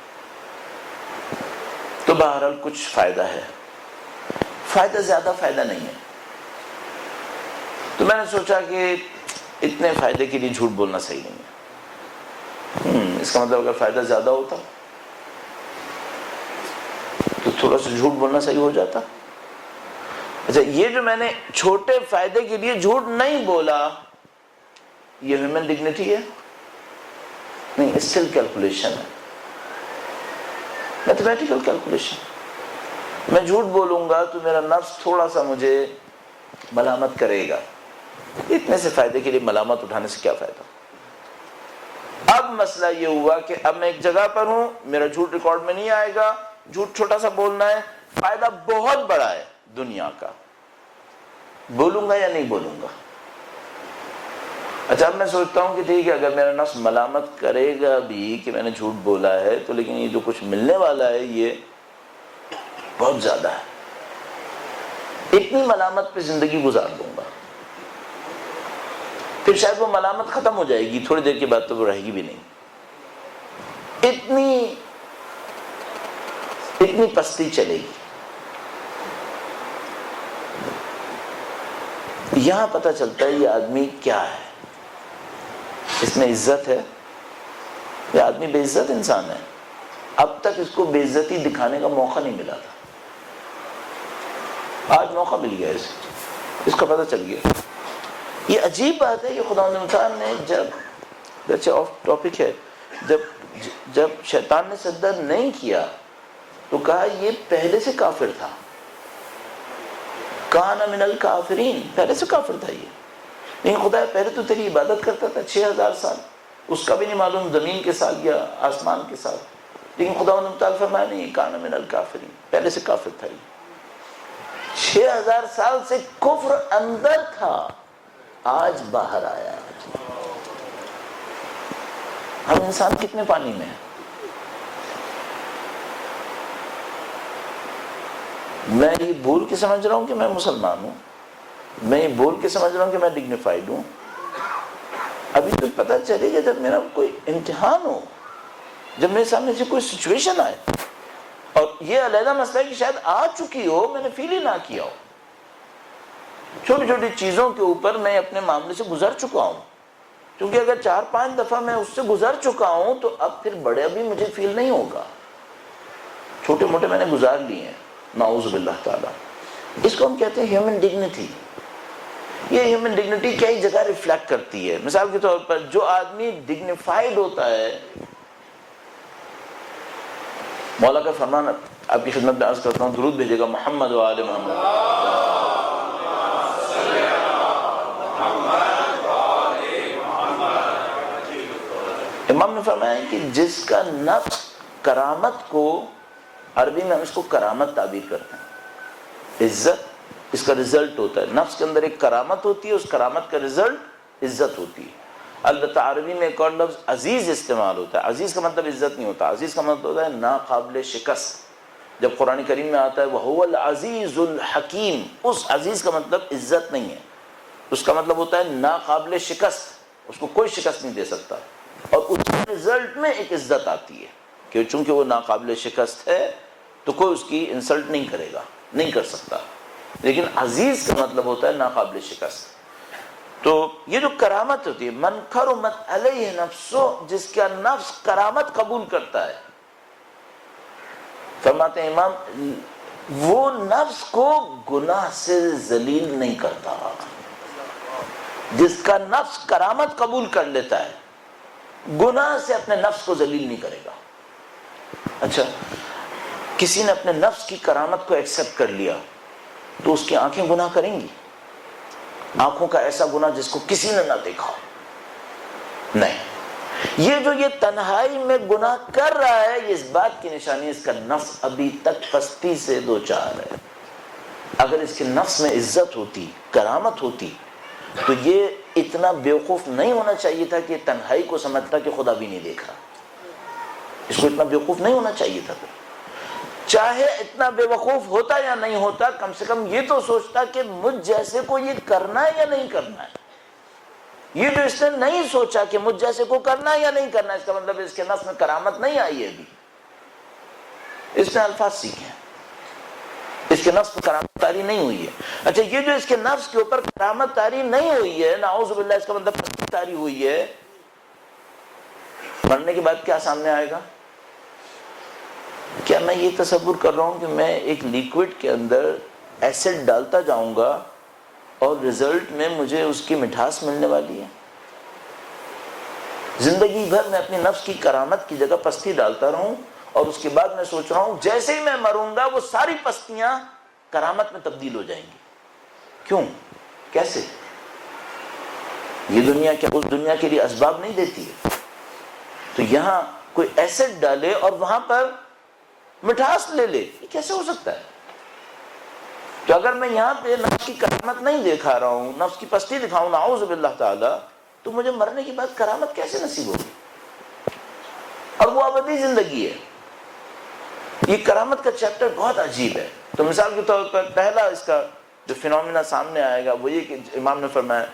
Speaker 1: تو بہرحال کچھ فائدہ ہے. فائدہ زیادہ فائدہ نہیں ہے. تو میں نے سوچا کہ اتنے فائدے کے لیے جھوٹ بولنا صحیح نہیں ہے. اس کا مطلب اگر فائدہ زیادہ ہوتا تو تھوڑا سا جھوٹ بولنا صحیح ہو جاتا. اچھا، یہ جو میں نے چھوٹے فائدے کے لیے جھوٹ نہیں بولا، یہ ہیومن ڈگنیٹی ہے؟ نہیں، اسٹل کیلکولیشن ہے، میتھمیٹیکل کیلکولیشن. میں جھوٹ بولوں گا تو میرا نفس تھوڑا سا مجھے ملامت کرے گا. اتنے سے فائدے کے لیے ملامت اٹھانے سے کیا فائدہ؟ اب مسئلہ یہ ہوا کہ اب میں ایک جگہ پر ہوں، میرا جھوٹ ریکارڈ میں نہیں آئے گا، جھوٹ چھوٹا سا بولنا ہے، فائدہ بہت بڑا ہے دنیا کا. بولوں گا یا نہیں بولوں گا؟ اچھا، اب میں سوچتا ہوں کہ ٹھیک ہے، اگر میرا نفس ملامت کرے گا بھی کہ میں نے جھوٹ بولا ہے تو لیکن یہ جو کچھ ملنے والا ہے یہ بہت زیادہ ہے. اتنی ملامت پہ زندگی گزار دوں گا، پھر شاید وہ ملامت ختم ہو جائے گی، تھوڑی دیر کے بعد تو وہ رہے گی بھی نہیں. اتنی پستی چلے گی. یہاں پتہ چلتا ہے یہ آدمی کیا ہے. اس میں عزت ہے یا آدمی بے عزت انسان ہے. اب تک اس کو بے عزتی دکھانے کا موقع نہیں ملا تھا، آج موقع مل گیا اس کا پتہ چل گیا۔ یہ عجیب بات ہے کہ خدا تعالیٰ نے جب آف ٹاپک ہے، جب شیطان نے سجدہ نہیں کیا تو کہا یہ پہلے سے کافر تھا، کان من الکافرین، پہلے سے کافر تھا یہ، لیکن خدا پہلے تو تیری عبادت کرتا تھا 6000 سال، اس کا بھی نہیں معلوم زمین کے ساتھ یا آسمان کے ساتھ، لیکن خدا تعالیٰ فرمایا نہیں کان من الکافرین، پہلے سے کافر تھا یہ، 6000 سال سے کفر اندر تھا، آج باہر آیا۔ ہم انسان کتنے پانی میں ہیں؟ میں یہ بھول کے سمجھ رہا ہوں کہ میں مسلمان ہوں، میں یہ بول کے سمجھ رہا ہوں کہ میں ڈگنیفائیڈ ہوں، ابھی تو پتہ چلے گا جب میرا کوئی امتحان ہو، جب میرے سامنے سے کوئی سچویشن آئے، اور یہ علیحدہ مسئلہ ہے کہ شاید آ چکی ہو، میں نے فیل ہی نہ کیا ہو، چھوٹی چھوٹی چیزوں کے اوپر میں اپنے معاملے سے گزر چکا ہوں، کیونکہ اگر 4-5 دفعہ میں اس سے گزر چکا ہوں تو اب پھر بڑے ابھی مجھے فیل نہیں ہوگا، چھوٹے موٹے میں نے گزار لیے ہیں، نعوذ باللہ تعالیٰ۔ اس کو ہم کہتے ہیں ہیومن ڈگنیٹی۔ یہ ہیومن ڈگنیٹی کئی جگہ ریفلیکٹ کرتی ہے، مثال کے طور پر جو آدمی ڈگنیفائیڈ ہوتا ہے، مولا کا فرمان آپ کی خدمت میں عرض کرتا ہوں، درود بھیجے گا محمد و آل محمد۔ امام نے فرمایا کہ جس کا نفس کرامت کو، عربی میں ہم اس کو کرامت تعبیر کرتے ہیں، عزت اس کا رزلٹ ہوتا ہے، نفس کے اندر ایک کرامت ہوتی ہے، اس کرامت کا رزلٹ عزت ہوتی ہے۔ البتہ عربی میں ایک اور لفظ عزیز استعمال ہوتا ہے، عزیز کا مطلب عزت نہیں ہوتا، عزیز کا مطلب ہوتا ہے ناقابل شکست۔ جب قرآن کریم میں آتا ہے وَهُوَ الْعَزِيزُ الْحَكِيمُ، اس عزیز کا مطلب عزت نہیں ہے، اس کا مطلب ہوتا ہے ناقابل شکست، اس کو کوئی شکست نہیں دے سکتا، اور اس کے رزلٹ میں ایک عزت آتی ہے کہ چونکہ وہ ناقابل شکست ہے تو کوئی اس کی انسلٹ نہیں کرے گا، نہیں کر سکتا، لیکن عزیز کا مطلب ہوتا ہے ناقابل شکست۔ تو یہ جو کرامت ہوتی ہے، من کرمت علیہ نفسو، جس کا نفس کرامت قبول کرتا ہے، فرماتے ہیں امام وہ نفس کو گناہ سے ذلیل نہیں کرتا، جس کا نفس کرامت قبول کر لیتا ہے گناہ سے اپنے نفس کو ذلیل نہیں کرے گا۔ اچھا، کسی نے اپنے نفس کی کرامت کو ایکسپٹ کر لیا تو اس کی آنکھیں گناہ کریں گی؟ آنکھوں کا ایسا گناہ جس کو کسی نے نہ دیکھا ہو؟ نہیں۔ یہ جو یہ تنہائی میں گناہ کر رہا ہے، یہ اس بات کی نشانی ہے اس کا نفس ابھی تک پستی سے دوچار ہے۔ اگر اس کے نفس میں عزت ہوتی، کرامت ہوتی، تو یہ اتنا بیوقوف نہیں ہونا چاہیے تھا کہ تنہائی کو سمجھتا کہ خدا بھی نہیں دیکھ رہا، اس کو اتنا بیوقوف نہیں ہونا چاہیے تھا۔ چاہے اتنا بے وقوف ہوتا یا نہیں ہوتا، کم سے کم یہ تو سوچتا کہ مجھ جیسے کو یہ کرنا ہے یا نہیں کرنا ہے۔ یہ جو اس نے نہیں سوچا کہ مجھ جیسے کو کرنا ہے یا نہیں کرنا ہے، اس کا مطلب اس کے نفس میں کرامت نہیں آئی ہے، ابھی اس نے الفاظ سیکھے ہیں، اس کے نفس میں کرامت طاری نہیں ہوئی ہے۔ اچھا، یہ جو اس کے نفس کے اوپر کرامت طاری نہیں ہوئی ہے، نعوذ باللہ، اس کا مطلب پستی طاری ہوئی ہے، مرنے کے بعد کیا سامنے آئے گا؟ کیا میں یہ تصور کر رہا ہوں کہ میں ایک لیکوڈ کے اندر ایسڈ ڈالتا جاؤں گا اور رزلٹ میں مجھے اس کی مٹھاس ملنے والی ہے؟ زندگی بھر میں اپنی نفس کی کرامت کی جگہ پستی ڈالتا رہوں، اور اس کے بعد میں سوچ رہا ہوں جیسے ہی میں مروں گا وہ ساری پستیاں کرامت میں تبدیل ہو جائیں گی۔ کیوں؟ کیسے؟ یہ دنیا کیا اس دنیا کے لیے اسباب نہیں دیتی ہے؟ تو یہاں کوئی ایسڈ ڈالے اور وہاں پر مٹھاس لے لے، یہ کیسے ہو سکتا ہے؟ تو اگر میں یہاں پہ نفس کی کرامت نہیں دکھا رہا ہوں، نفس کی پستی دکھاؤں نعوذ باللہ تعالی، تو مجھے مرنے کے بعد کرامت کیسے نصیب ہوگی؟ اور وہ ابدی زندگی ہے۔ یہ کرامت کا چیپٹر بہت عجیب ہے۔ تو مثال کے طور پر پہلا اس کا جو فینومینا سامنے آئے گا وہ یہ کہ امام نے فرمایا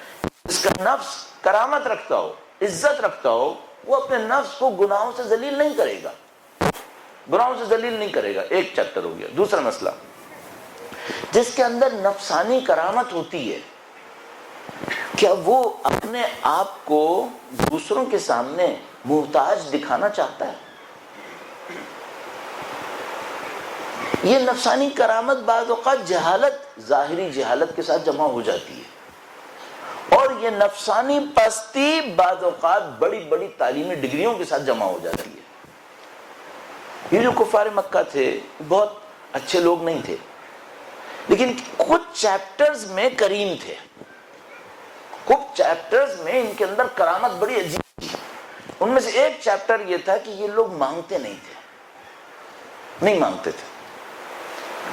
Speaker 1: اس کا نفس کرامت رکھتا ہو، عزت رکھتا ہو، وہ اپنے نفس کو گناہوں سے ذلیل نہیں کرے گا، گناہوں سے ذلیل نہیں کرے گا۔ ایک چیپٹر ہو گیا۔ دوسرا مسئلہ، جس کے اندر نفسانی کرامت ہوتی ہے، کیا وہ اپنے آپ کو دوسروں کے سامنے محتاج دکھانا چاہتا ہے؟ یہ نفسانی کرامت بعض اوقات جہالت، ظاہری جہالت کے ساتھ جمع ہو جاتی ہے، اور یہ نفسانی پستی بعض اوقات بڑی بڑی تعلیمی ڈگریوں کے ساتھ جمع ہو جاتی ہے۔ یہ جو کفار مکہ تھے بہت اچھے لوگ نہیں تھے، لیکن کچھ چیپٹرز میں کریم تھے، کچھ چیپٹرز میں ان کے اندر کرامت بڑی عجیب تھی۔ ان میں سے ایک چیپٹر یہ تھا کہ یہ لوگ مانگتے نہیں تھے، نہیں مانگتے تھے۔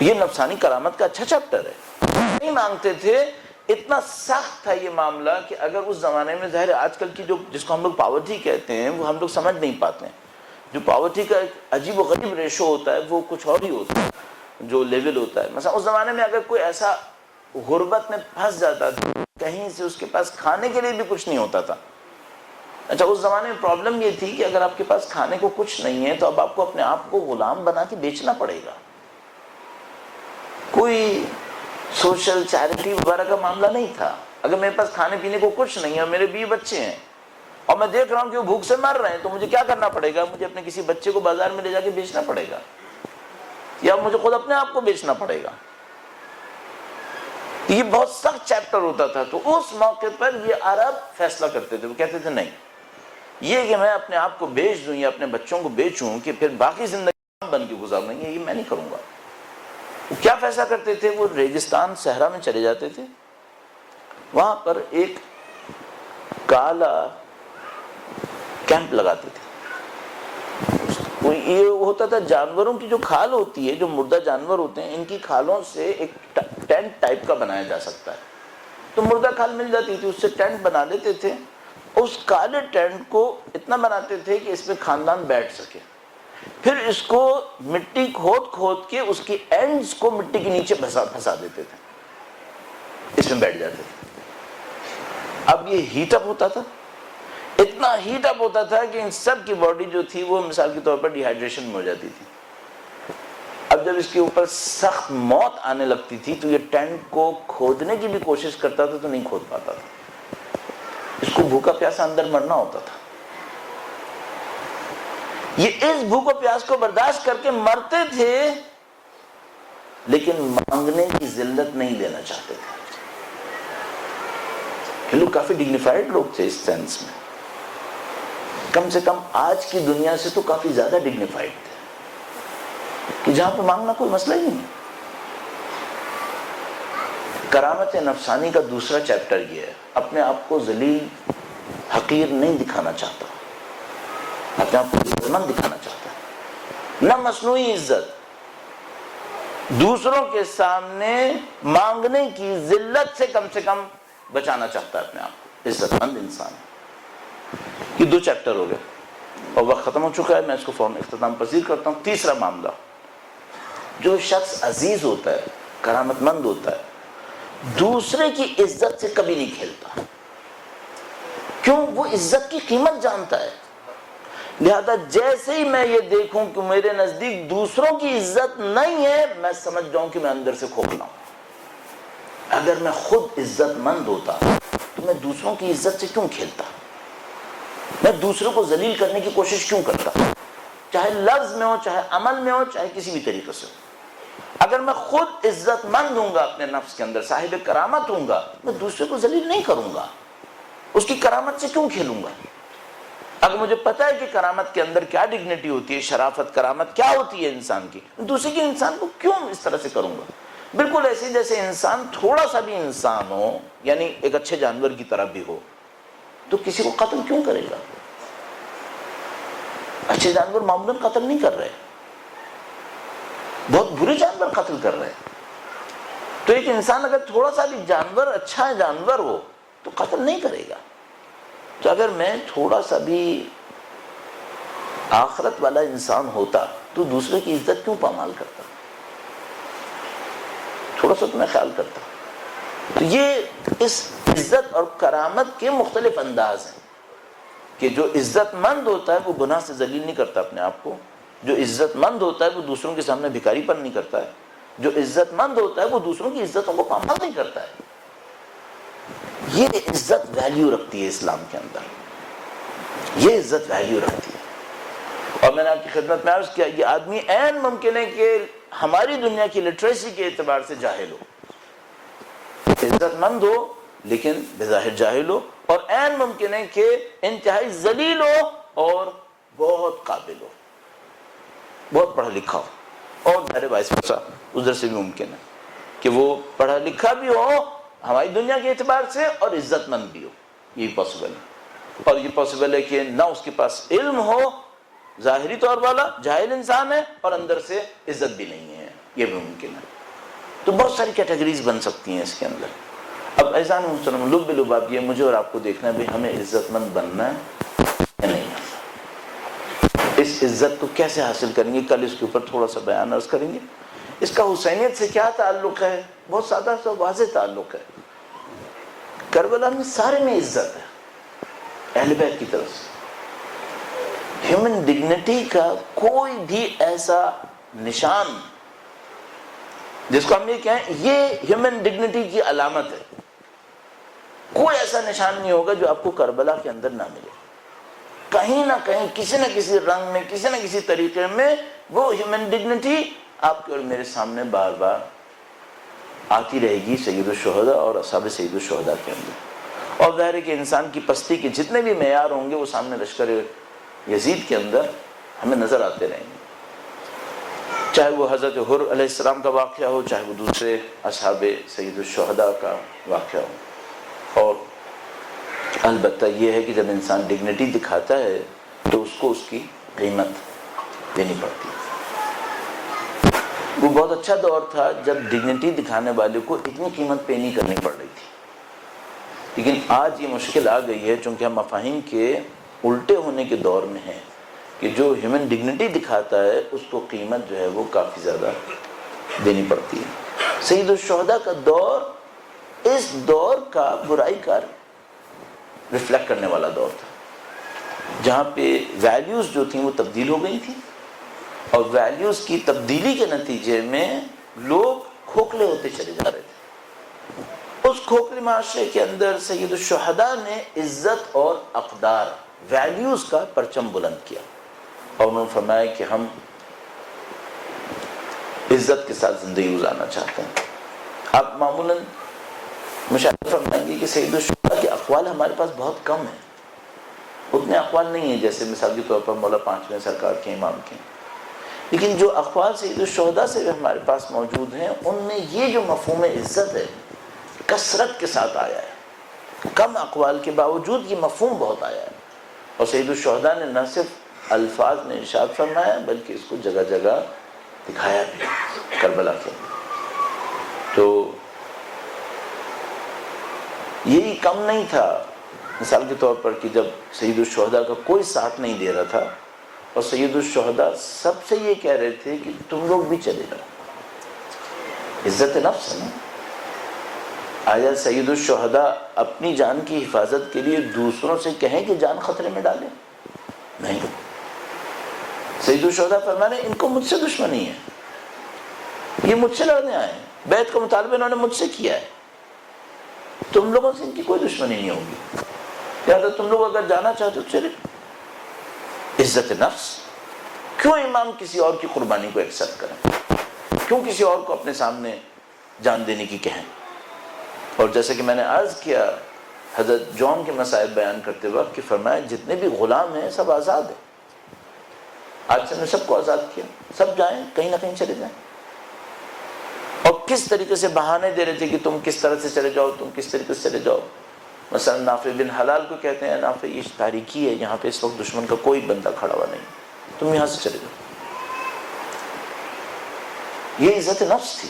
Speaker 1: یہ نفسانی کرامت کا اچھا چیپٹر ہے، نہیں مانگتے تھے۔ اتنا سخت تھا یہ معاملہ کہ اگر اس زمانے میں، ظاہر آج کل کی جو جس کو ہم لوگ پاورٹی کہتے ہیں وہ ہم لوگ سمجھ نہیں پاتے ہیں۔ جو پاورٹی کا ایک عجیب و غریب ریشو ہوتا ہے وہ کچھ اور ہی ہوتا ہے، جو لیول ہوتا ہے۔ مثلا اس زمانے میں اگر کوئی ایسا غربت میں پھنس جاتا تھا، کہیں سے اس کے پاس کھانے کے لیے بھی کچھ نہیں ہوتا تھا۔ اچھا، اس زمانے میں پرابلم یہ تھی کہ اگر آپ کے پاس کھانے کو کچھ نہیں ہے تو اب آپ کو اپنے آپ کو غلام بنا کے بیچنا پڑے گا۔ کوئی سوشل چیریٹی وغیرہ کا معاملہ نہیں تھا۔ اگر میرے پاس کھانے پینے کو کچھ نہیں ہے اور میرے 20 بچے ہیں اور میں دیکھ رہا ہوں کہ وہ بھوک سے مر رہے ہیں، تو مجھے کیا کرنا پڑے گا؟ مجھے اپنے کسی بچے کو بازار میں لے جا کے بیچنا پڑے گا، یا مجھے خود اپنے آپ کو بیچنا پڑے گا۔ یہ بہت سخت چیپٹر ہوتا تھا۔ تو اس موقع پر یہ عرب فیصلہ کرتے تھے، وہ کہتے تھے نہیں، یہ کہ میں اپنے آپ کو بیچ دوں یا اپنے بچوں کو بیچوں کہ پھر باقی زندگی بن کے گزارنا، یہ میں نہیں کروں گا۔ وہ کیا فیصلہ کرتے تھے؟ وہ ریگستان صحرا میں چلے جاتے تھے، وہاں پر ایک کالا کیمپ لگاتے تھے۔ یہ ہوتا تھا جانوروں کی جو کھال ہوتی ہے، جو مردہ جانور ہوتے ہیں، ان کی کھالوں سے ایک ٹینٹ ٹائپ کا بنایا جا سکتا ہے۔ تو مردہ کھال مل جاتی تھی، اس سے ٹینٹ بنا لیتے تھے۔ اس کالے ٹینٹ کو اتنا بناتے تھے کہ اس میں خاندان بیٹھ سکے، پھر اس کو مٹی کھود کھود کے اس کی اینڈز کو مٹی کے نیچے پھنسا دیتے تھے، اس میں بیٹھ جاتے تھے۔ اب یہ ہیٹ اپ ہوتا تھا، اتنا ہیٹ اپ ہوتا تھا کہ ان سب کی باڈی جو تھی وہ مثال کے طور پر ڈی ہائیڈریشن میں ہو جاتی تھی۔ اب جب اس کے اوپر سخت موت آنے لگتی تھی تو یہ ٹینٹ کو کھودنے کی بھی کوشش کرتا تھا تو نہیں کھود پاتا تھا، اس کو بھوکا پیاسا اندر مرنا ہوتا تھا۔ یہ اس بھوک و پیاس کو برداشت کر کے مرتے تھے، لیکن مانگنے کی ذلت نہیں لینا چاہتے تھے۔ یہ لوگ کافی ڈگنیفائڈ لوگ تھے اس سینس میں، کم سے کم آج کی دنیا سے تو کافی زیادہ ڈگنیفائڈ تھے، کہ جہاں پہ مانگنا کوئی مسئلہ ہی نہیں۔ کرامت نفسانی کا دوسرا چیپٹر یہ ہے، اپنے آپ کو ذلیل حقیر نہیں دکھانا چاہتا، اپنے آپ کو عزت مند دکھانا چاہتا ہے۔ نہ مصنوعی عزت، دوسروں کے سامنے مانگنے کی ذلت سے کم بچانا چاہتا ہے اپنے آپ کو، عزت مند انسان۔ یہ 2 چیپٹر ہو گئے اور وقت ختم ہو چکا ہے، میں اس کو فوراً اختتام پذیر کرتا ہوں۔ تیسرا معاملہ، جو شخص عزیز ہوتا ہے، کرامت مند ہوتا ہے، دوسرے کی عزت سے کبھی نہیں کھیلتا۔ کیوں؟ وہ عزت کی قیمت جانتا ہے۔ لہذا جیسے ہی میں یہ دیکھوں کہ میرے نزدیک دوسروں کی عزت نہیں ہے، میں سمجھ جاؤں کہ میں اندر سے کھوکھلا ہوں۔ اگر میں خود عزت مند ہوتا تو میں دوسروں کی عزت سے کیوں کھیلتا؟ میں دوسروں کو ذلیل کرنے کی کوشش کیوں کرتا؟ چاہے لفظ میں ہو، چاہے عمل میں ہو، چاہے کسی بھی طریقے سے ہو۔ اگر میں خود عزت مند ہوں گا، اپنے نفس کے اندر صاحب کرامت ہوں گا، میں دوسرے کو ذلیل نہیں کروں گا، اس کی کرامت سے کیوں کھیلوں گا؟ اگر مجھے پتا ہے کہ کرامت کے اندر کیا ڈگنیٹی ہوتی ہے، شرافت، کرامت کیا ہوتی ہے انسان کی، دوسرے کے انسان کو کیوں اس طرح سے کروں گا؟ بالکل ایسے جیسے انسان تھوڑا سا بھی انسان ہو، یعنی ایک اچھے جانور کی طرح بھی ہو، تو کسی کو قتل کیوں کرے گا؟ اچھے جانور معمولاً قتل نہیں کر رہے، بہت برے جانور قتل کر رہے ہیں۔ تو ایک انسان اگر تھوڑا سا بھی جانور، اچھا جانور ہو تو قتل نہیں کرے گا۔ تو اگر میں تھوڑا سا بھی آخرت والا انسان ہوتا تو دوسرے کی عزت کیوں پامال کرتا؟ تھوڑا سا تو میں خیال کرتا۔ تو یہ اس عزت اور کرامت کے مختلف انداز ہیں کہ جو عزت مند ہوتا ہے وہ گناہ سے ذلیل نہیں کرتا اپنے آپ کو، جو عزت مند ہوتا ہے وہ دوسروں کے سامنے بھکاری پن نہیں کرتا ہے، جو عزت مند ہوتا ہے وہ دوسروں کی عزتوں کو پامال نہیں کرتا ہے۔ یہ عزت ویلیو رکھتی ہے اسلام کے اندر، یہ عزت ویلیو رکھتی ہے۔ اور میں نے آپ کی خدمت میں عرض کیا، یہ آدمی عین ممکن ہے کہ ہماری دنیا کی لٹریسی کے اعتبار سے جاہل ہو، عزت مند ہو لیکن بظاہر جاہل ہو، اور عین ممکن ہے کہ انتہائی ذلیل ہو اور بہت قابل ہو، بہت پڑھا لکھا ہو، اور میرے وائس ورسا ادھر سے بھی ممکن ہے کہ وہ پڑھا لکھا بھی ہو ہماری دنیا کے اعتبار سے اور عزت مند بھی ہو، یہی پاسبل ہے۔ اور یہ پاسبل ہے کہ نہ اس کے پاس علم ہو، ظاہری طور والا جاہل انسان ہے، اور اندر سے عزت بھی نہیں ہے، یہ بھی ممکن ہے۔ تو بہت ساری کیٹیگریز بن سکتی ہیں اس کے اندر۔ اب ایزان محترم لب بلباب یہ مجھے اور آپ کو دیکھنا ہے بھی ہمیں عزت مند بننا ہے یا نہیں بننا، اس عزت کو کیسے حاصل کریں گے، کل اس کے اوپر تھوڑا سا بیان عرض کریں گے۔ اس کا حسینیت سے کیا تعلق ہے؟ بہت سادہ سا واضح تعلق ہے۔ کربلا میں سارے میں عزت ہے اہل بیت کی طرف سے۔ ہیومن ڈگنیٹی کا کوئی بھی ایسا نشان جس کو ہم یہ کہیں یہ ہیومن ڈگنیٹی کی علامت ہے، کوئی ایسا نشان نہیں ہوگا جو آپ کو کربلا کے اندر نہ ملے۔ کہیں نہ کہیں کسی نہ کسی رنگ میں کسی نہ کسی طریقے میں وہ ہیومن ڈگنیٹی آپ کے اور میرے سامنے بار بار آتی رہے گی سید الشہداء اور اصحاب سید الشہداء کے اندر۔ اور ظاہر ہے کہ انسان کی پستی کے جتنے بھی معیار ہوں گے وہ سامنے لشکر یزید کے اندر ہمیں نظر آتے رہیں گے، چاہے وہ حضرت حر علیہ السلام کا واقعہ ہو، چاہے وہ دوسرے اصحاب سید الشہداء کا واقعہ ہو۔ اور البتہ یہ ہے کہ جب انسان ڈگنیٹی دکھاتا ہے تو اس کو اس کی قیمت دینی پڑتی ہے۔ وہ بہت اچھا دور تھا جب ڈگنیٹی دکھانے والے کو اتنی قیمت پے نہیں کرنی پڑ رہی تھی، لیکن آج یہ مشکل آ گئی ہے چونکہ ہم مفاہیم کے الٹے ہونے کے دور میں ہیں کہ جو ہیومن ڈگنیٹی دکھاتا ہے اس کو قیمت جو ہے وہ کافی زیادہ دینی پڑتی ہے۔ سید الشہداء کا دور اس دور کا برائی کا ریفلیکٹ کرنے والا دور تھا، جہاں پہ ویلیوز جو تھیں وہ تبدیل ہو گئی تھیں، اور ویلیوز کی تبدیلی کے نتیجے میں لوگ کھوکھلے ہوتے چلے جا رہے تھے۔ اس کھوکھلے معاشرے کے اندر سید الشہداء نے عزت اور اقدار ویلیوز کا پرچم بلند کیا، اور انہوں نے فرمایا کہ ہم عزت کے ساتھ زندگی گزارنا چاہتے ہیں۔ آپ معمولاً مشاہدہ فرمائیں گے کہ سید الشہداء کے اقوال ہمارے پاس بہت کم ہیں، اتنے اقوال نہیں ہیں جیسے مثال کے طور پر مولا پانچویں سرکار کے، امام کے، لیکن جو اقوال سید الشہداء سے ہمارے پاس موجود ہیں ان میں یہ جو مفہوم عزت ہے کثرت کے ساتھ آیا ہے، کم اقوال کے باوجود یہ مفہوم بہت آیا ہے۔ اور سید الشہداء نے نہ صرف الفاظ میں ارشاد فرمایا بلکہ اس کو جگہ جگہ دکھایا بھی کربلا کے۔ تو یہی کم نہیں تھا، مثال کے طور پر کہ جب سید الشہداء کا کوئی ساتھ نہیں دے رہا تھا اور سید الشہداء سب سے یہ کہہ رہے تھے کہ تم لوگ بھی چلے جاؤ، عزت نفس ہے نا۔ آیا سید الشہداء اپنی جان کی حفاظت کے لیے دوسروں سے کہیں کہ جان خطرے میں ڈالیں؟ نہیں، سید الشہداء فرمانے ان کو مجھ سے دشمنی ہے، یہ مجھ سے لڑنے آئے ہیں، بیعت کا مطالبہ انہوں نے مجھ سے کیا ہے، تم لوگوں سے ان کی کوئی دشمنی نہیں ہوگی، لہٰذا تم لوگ اگر جانا چاہتے ہو چلے۔ عزت نفس، کیوں امام کسی اور کی قربانی کو ایکسپٹ کریں، کیوں کسی اور کو اپنے سامنے جان دینے کی کہیں؟ اور جیسے کہ میں نے عرض کیا حضرت جون کے مسائل بیان کرتے وقت کہ فرمایا جتنے بھی غلام ہیں سب آزاد ہیں، آج سے نے سب کو آزاد کیا، سب جائیں کہیں نہ کہیں چلے جائیں۔ اور کس طریقے سے بہانے دے رہے تھے کہ تم کس طرح سے چلے جاؤ، تم کس طریقے سے چلے جاؤ۔ مثلا نافع بن حلال کو کہتے ہیں نافع یہ تاریکی ہے، یہاں پہ اس وقت دشمن کا کوئی بندہ کھڑا ہوا نہیں، تم یہاں سے چلے جاؤ۔ یہ عزت نفس تھی،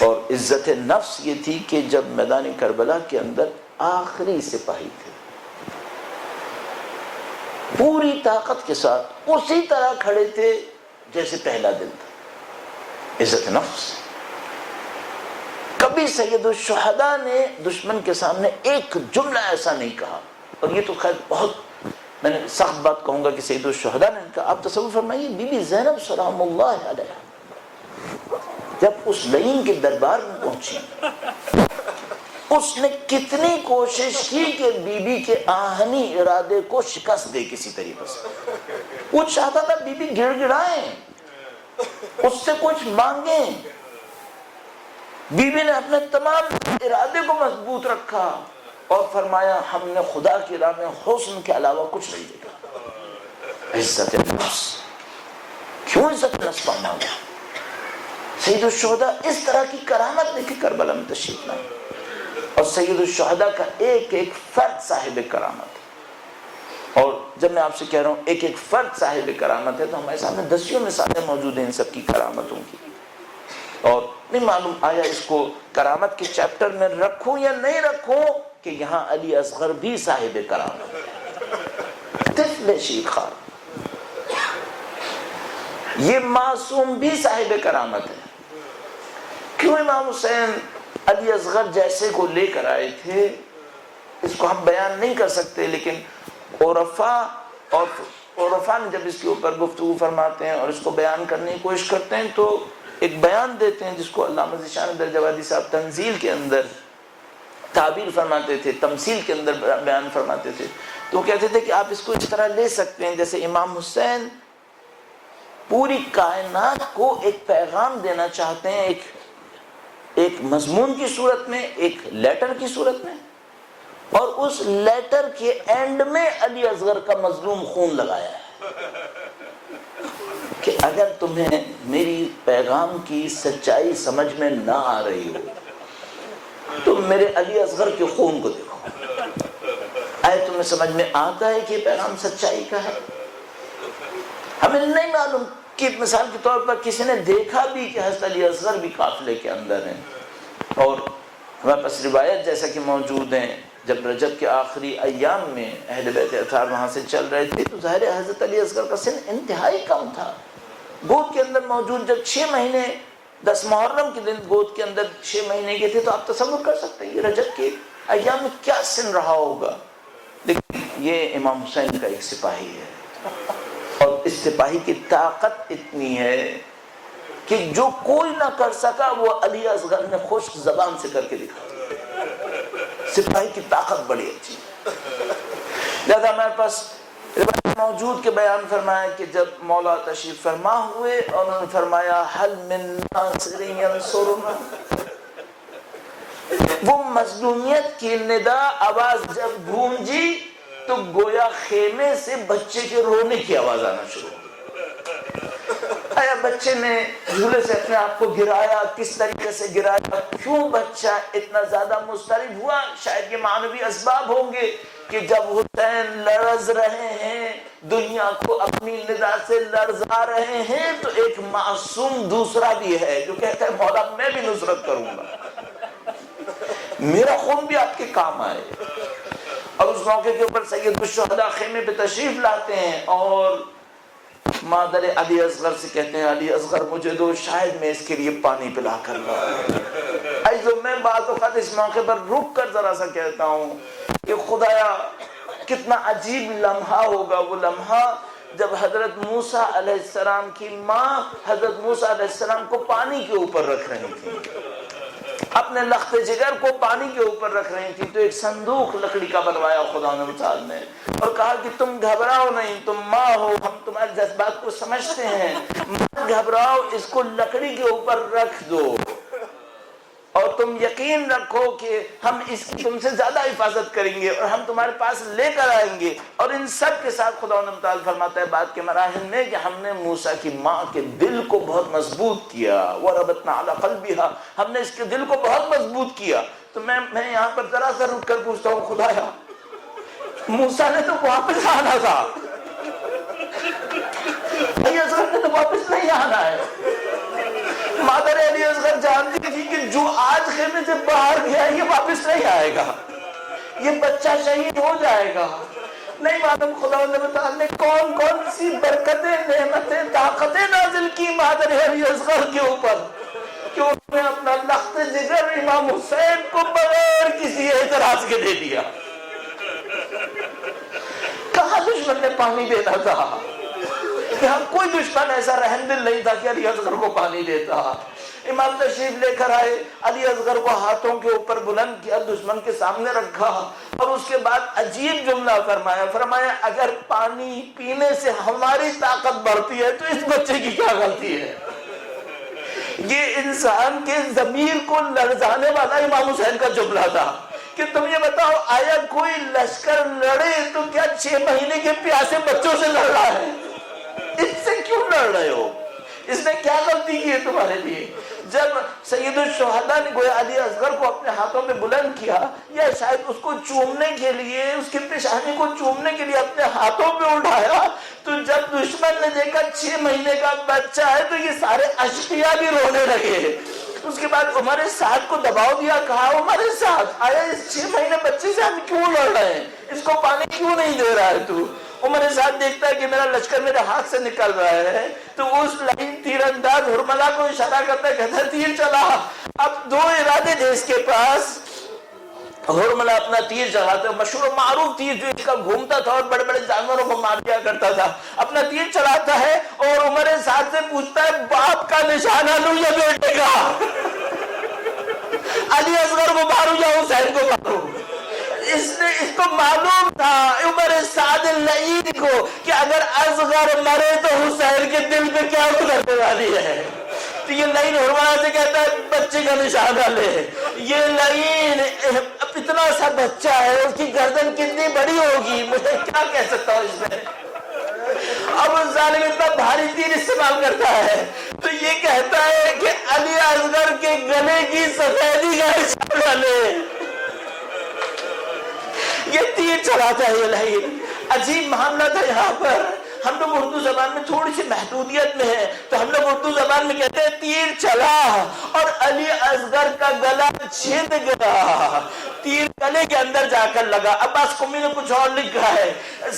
Speaker 1: اور عزت نفس یہ تھی کہ جب میدان کربلا کے اندر آخری سپاہی تھے پوری طاقت کے ساتھ اسی طرح کھڑے تھے جیسے پہلا دن تھا، عزت نفس۔ کبھی سید الشہداء نے دشمن کے سامنے ایک جملہ ایسا نہیں کہا، اور یہ تو خیر بہت میں نے سخت بات کہوں گا کہ سید الشہداء نے کہا۔ آپ تصور فرمائیے بی بی زینب سلام اللہ علیہ جب اس لعین کے دربار میں پہنچی، اس نے کتنی کوشش کی کہ بی بی کے آہنی ارادے کو شکست دے کسی طریقے سے۔ وہ چاہتا تھا بی بی گڑ گڑائیں، اس سے کچھ مانگیں۔ بیوی نے اپنے تمام ارادے کو مضبوط رکھا اور فرمایا ہم نے خدا کی راہ میں حسن کے علاوہ کچھ نہیں دیکھا۔ عزت نفس، کیوں عزت نفس مانگا؟ سید الشہداء اس طرح کی کرامت لے کے کربلا میں تشریف لائے، اور سید الشہداء کا ایک ایک فرد صاحب کرامت ہے۔ اور جب میں آپ سے کہہ رہا ہوں ایک ایک فرد صاحب کرامت ہے تو ہمارے سامنے دسیوں مثالیں موجود ہیں ان سب کی کرامتوں کی، اور نہیں معلوم آیا اس کو کرامت کے چیپٹر میں رکھوں یا نہیں رکھوں کہ یہاں علی اصغر بھی صاحب کرامت ہے، طفل شیخا، یہ معصوم بھی صاحب کرامت ہے۔ کیوں امام حسین علی اصغر جیسے کو لے کر آئے تھے اس کو ہم بیان نہیں کر سکتے، لیکن عرفا نے جب اس کے اوپر گفتگو فرماتے ہیں اور اس کو بیان کرنے کی کوشش کرتے ہیں تو ایک بیان دیتے ہیں جس کو علامہ ذیشان درجوادی صاحب تنزیل کے اندر تعبیر فرماتے تھے، تمثیل کے اندر بیان فرماتے تھے۔ تو کہتے تھے کہ آپ اس کو اس طرح لے سکتے ہیں جیسے امام حسین پوری کائنات کو ایک پیغام دینا چاہتے ہیں، ایک مضمون کی صورت میں، ایک لیٹر کی صورت میں، اور اس لیٹر کے اینڈ میں علی اصغر کا مظلوم خون لگایا ہے کہ اگر تمہیں میری پیغام کی سچائی سمجھ میں نہ آ رہی ہو تو میرے علی اصغر کے خون کو دیکھو، آئے تمہیں سمجھ میں آتا ہے کہ یہ پیغام سچائی کا ہے؟ ہمیں نہیں معلوم کہ مثال کے طور پر کسی نے دیکھا بھی کہ حضرت علی اصغر بھی قافلے کے اندر ہیں، اور ہمارے پاس روایت جیسا کہ موجود ہیں جب رجب کے آخری ایام میں اہل بیت اطہار وہاں سے چل رہے تھے تو ظاہر ہے حضرت علی اصغر کا سن انتہائی کم تھا، گود کے اندر موجود، جب 6 مہینے 10 محرم کے دن گود کے اندر 6 مہینے کے تھے تو آپ تصور کر سکتے ہیں یہ رجب کے ایام میں کیا سن رہا ہوگا۔ لیکن یہ امام حسین کا ایک سپاہی ہے، اور اس سپاہی کی طاقت اتنی ہے کہ جو کوئی نہ کر سکا وہ علی اصغر نے خشک زبان سے کر کے دکھا۔ سپاہی کی طاقت بڑی اچھی ہے۔ لہذا ہمارے پاس روایت موجود کے بیان فرمایا کہ جب مولا تشریف فرما ہوئے اور انہوں نے فرمایا حل من ناصر ینصرنا، وہ مظلومیت کی ندا آواز جب گونجی تو گویا خیمے سے بچے کے رونے کی آواز آنا شروع۔ آیا بچے نے جھولے سے اپنے آپ کو گرایا، کس طریقے سے گرایا، کیوں بچہ اتنا زیادہ مضطرب ہوا؟ شاید یہ معنوی اسباب ہوں گے کہ جب حسین لرز رہے ہیں، دنیا کو اپنی ندا سے لرزا رہے ہیں، تو ایک معصوم دوسرا بھی ہے جو کہتا ہے مولا میں بھی نصرت کروں گا، میرا خون بھی آپ کے کام آئے۔ اور اس موقع کے اوپر سید الشہداء خیمے پہ تشریف لاتے ہیں اور مادر علی اصغر سے کہتے ہیں علی اصغر مجھے دو، شاید میں اس کے لیے پانی پلا کر لاؤں۔ میں بعض اوقات اس موقع پر رک کر ذرا سا کہتا ہوں کہ خدایا کتنا عجیب لمحہ ہوگا وہ لمحہ جب حضرت موسیٰ علیہ السلام کی ماں حضرت موسیٰ علیہ السلام کو پانی کے اوپر رکھ رہی تھی، اپنے لخت جگر کو پانی کے اوپر رکھ رہی تھی، تو ایک صندوق لکڑی کا بنوایا خدا نے اور کہا کہ تم گھبراؤ نہیں، تم ماں ہو، ہم تمہارے جذبات کو سمجھتے ہیں، مت گھبراؤ، اس کو لکڑی کے اوپر رکھ دو اور تم یقین رکھو کہ ہم اس کی تم سے زیادہ حفاظت کریں گے اور ہم تمہارے پاس لے کر آئیں گے۔ اور ان سب کے ساتھ خدا تعالیٰ فرماتا ہے بعد کے مراحل میں کہ ہم نے موسیٰ کی ماں کے دل کو بہت مضبوط کیا، وَرَبَطْنَا عَلَى قَلْبِهَا، ہم نے اس کے دل کو بہت مضبوط کیا۔ تو میں یہاں پر ذرا سا رک کر پوچھتا ہوں خدایا موسیٰ نے تو واپس آنا تھا، علی اصغر نے تو واپس نہیں آنا ہے۔ مادر علی اصغر جانتی تھی کہ جو آج خیمے سے باہر گیا یہ واپس نہیں آئے گا، یہ بچہ شہید ہو جائے گا۔ نہیں معلوم خدا نے کون کون سی برکتیں، نعمتیں، طاقتیں نازل کی مادر علی اصغر کے اوپر کہ انہوں نے اپنا لخت جگر امام حسین کو بغیر کسی اعتراض کے دے دیا۔ کہاں دشمن نے پانی دینا تھا؟ یہاں کوئی دشمن ایسا رحم دل نہیں تھا کہ علی اصغر کو پانی دیتا۔ امام تشریف لے کر آئے، علی اصغر کو ہاتھوں کے اوپر بلند کیا، دشمن کے سامنے رکھا اور اس کے بعد عجیب جملہ فرمایا اگر پانی پینے سے ہماری طاقت بڑھتی ہے تو اس بچے کی کیا غلطی ہے؟ یہ انسان کے ضمیر کو لرزانے والا امام حسین کا جملہ تھا کہ تم یہ بتاؤ آیا کوئی لشکر لڑے تو کیا 6 مہینے کے پیاسے بچوں سے لڑ رہا ہے؟ اس سے کیوں لڑ رہے ہو؟ اس نے کیا غلطی کی ہے تمہارے لیے؟ جب سید الشہداء نے گویا علی اصغر کو اپنے ہاتھوں میں بلند کیا یا شاید اس کو چومنے کے لیے، اس کی پیشانی کو چومنے کے لیے اپنے ہاتھوں پہ اٹھایا، تو جب دشمن نے دیکھا 6 مہینے کا بچہ ہے تو یہ سارے اشقیاء بھی رونے لگے۔ اس کے بعد عمر سعد کو دباؤ دیا، کہا عمر سعد آیا اس 6 مہینے بچے سے ہم کیوں لڑ رہے ہیں؟ اس کو پانی کیوں نہیں دے رہا ہے تو؟ عمر سعد دیکھتا ہے کہ میرا لشکر میرے ہاتھ سے نکل رہا ہے، تو اس لائن تیر انداز ہرملا کو اشارہ کرتا ہے، کہتا ہے تیر چلا۔ اب 2 ارادے تھے اس کے پاس۔ ہرملا اپنا تیر چلاتا ہے، مشہور و معروف تیر جو اس کا گھومتا تھا اور بڑے بڑے جانوروں کو مار دیا کرتا تھا، اپنا تیر چلاتا ہے اور عمر سعد سے پوچھتا ہے باپ کا نشانہ لوں یا بیٹے کا؟ علی اصغر کو مارو یا حسین کو مارو؟ اس کو معلوم تھا عمر سعد اللعین کو کہ اگر اصغر مرے تو حسین کے دل پہ کیا گزرنے والی ہے۔ تو یہ لعین ہرملا سے کہتا ہے بچے کا نشانہ لے۔ یہ لعین اتنا سا بچہ ہے، اس کی گردن کتنی بڑی ہوگی، مجھے کیا کہہ سکتا ہوں اس میں۔ اب ظالم اتنا بھاری تیر استعمال کرتا ہے تو یہ کہتا ہے کہ علی اصغر کے گلے کی سفیدی کا نشانہ لے۔ یہ تیر چلاتا ہے یہ لعین۔ عجیب معاملہ تھا یہاں پر۔ ہم لوگ اردو زبان میں تھوڑی سی محدودیت میں ہیں تو ہم لوگ اردو زبان میں کہتے ہیں تیر چلا اور علی اصغر کا گلا چھد گیا، تیر گلے کے اندر جا کر لگا۔ عباس قمی نے کچھ اور لکھا ہے،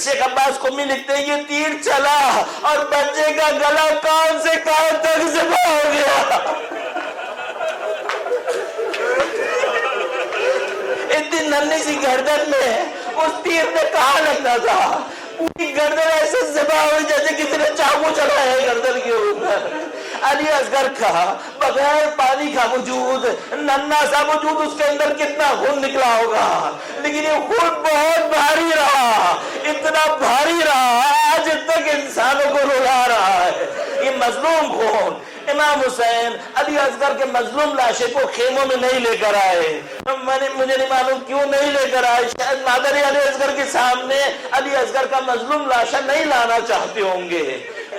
Speaker 1: شیخ عباس قمی لکھتے ہیں یہ تیر چلا اور بچے کا گلا کان سے کان تک ذبح ہو گیا۔ اتنی ننھی سی گردن میں اس تیر نے کہاں لگنا تھا؟ پوری گردن ایسے ذبح ہوئی جیسے کسی نے چاقو چلایا ہے گردن کے اوپر۔ علی اصغر کا بغیر پانی کا وجود، ننھا سا وجود، اس کے اندر کتنا خون نکلا ہوگا، لیکن یہ خون بہت بھاری رہا، اتنا بھاری رہا آج تک انسانوں کو رلا رہا ہے۔ یہ مظلوم خون۔ امام حسین علی اصغر کے مظلوم لاشے کو خیموں میں نہیں لے کر آئے، مجھے نہیں معلوم کیوں نہیں لے کر آئے، شاید مادر علی اصغر کے سامنے علی اصغر کا مظلوم لاشا نہیں لانا چاہتے ہوں گے۔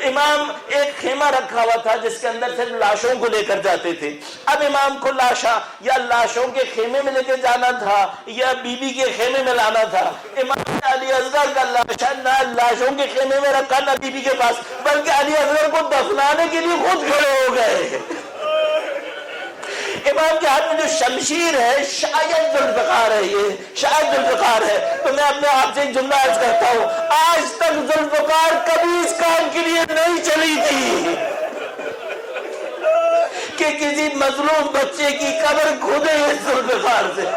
Speaker 1: امام ایک خیمہ رکھا ہوا تھا جس کے اندر سے لاشوں کو لے کر جاتے تھے۔ اب امام کو لاشا یا لاشوں کے خیمے میں لے کے جانا تھا یا بی بی کے خیمے میں لانا تھا۔ امام نے علی اصغر کا لاشا نہ لاشوں کے خیمے میں رکھا نہ بی بی کے پاس، بلکہ علی اصغر کو دفنانے کے لیے خود کھڑے ہو گئے۔ امام کے ہاتھ میں جو شمشیر ہے شاید ذوالفقار ہے، یہ شاید ذوالفقار ہے۔ تو میں اپنے آپ سے ایک جملہ عرض کرتا ہوں، آج تک ذوالفقار کبھی اس کام کے لیے نہیں چلی تھی کہ کسی مظلوم بچے کی قبر کھودے اس ذوالفقار سے۔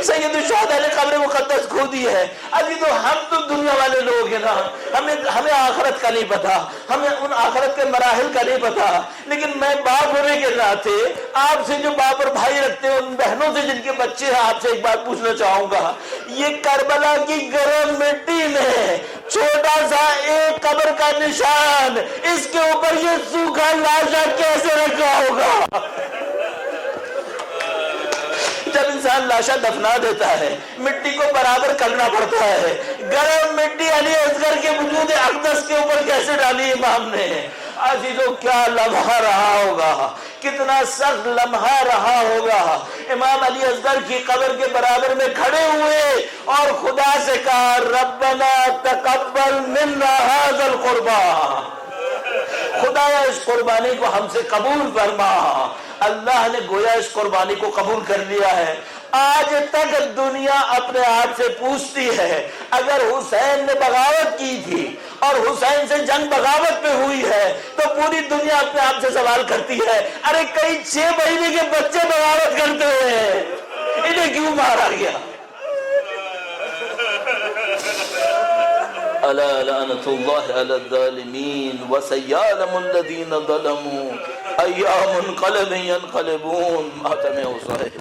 Speaker 1: سید الشہداء نے قبر مقدس کھودی ہے۔ ابھی تو ہم تو دنیا والے لوگ ہیں نا، ہمیں آخرت کا نہیں پتا، ہمیں ان آخرت کے مراحل کا نہیں پتا، لیکن میں باپ ہونے کے ناطے آپ سے جو باپ اور بھائی رکھتے ہیں، ان بہنوں سے جن کے بچے ہیں، آپ سے ایک بات پوچھنا چاہوں گا، یہ کربلا کی گرم مٹی میں چھوٹا سا ایک قبر کا نشان، اس کے اوپر یہ سوکھا لاشا کیسے رکھا ہوگا؟ جب انسان لاشا دفنا دیتا ہے مٹی کو برابر کرنا پڑتا ہے، گرم مٹی علی اصغر کے وجود اقدس کے اوپر کیسے ڈالی امام نے؟ عزیزو کیا لمحہ رہا ہوگا، کتنا سخت لمحہ رہا ہوگا۔ امام علی اصغر کی قبر کے برابر میں کھڑے ہوئے اور خدا سے کہا ربنا تقبل منا ھذا القربان، خدایا اس قربانی کو ہم سے قبول فرما۔ اللہ نے گویا اس قربانی کو قبول کر لیا ہے۔ آج تک دنیا اپنے آپ سے پوچھتی ہے اگر حسین نے بغاوت کی تھی اور حسین سے جنگ بغاوت پہ ہوئی ہے تو پوری دنیا اپنے آپ سے سوال کرتی ہے ارے کئی 6 مہینے کے بچے بغاوت کرتے ہوئے انہیں کیوں مارا گیا؟ الا لعنت اللہ علی الظالمین وسیعلم الذین ظلموا ایام انقلب ینقلبون ماتم حسین۔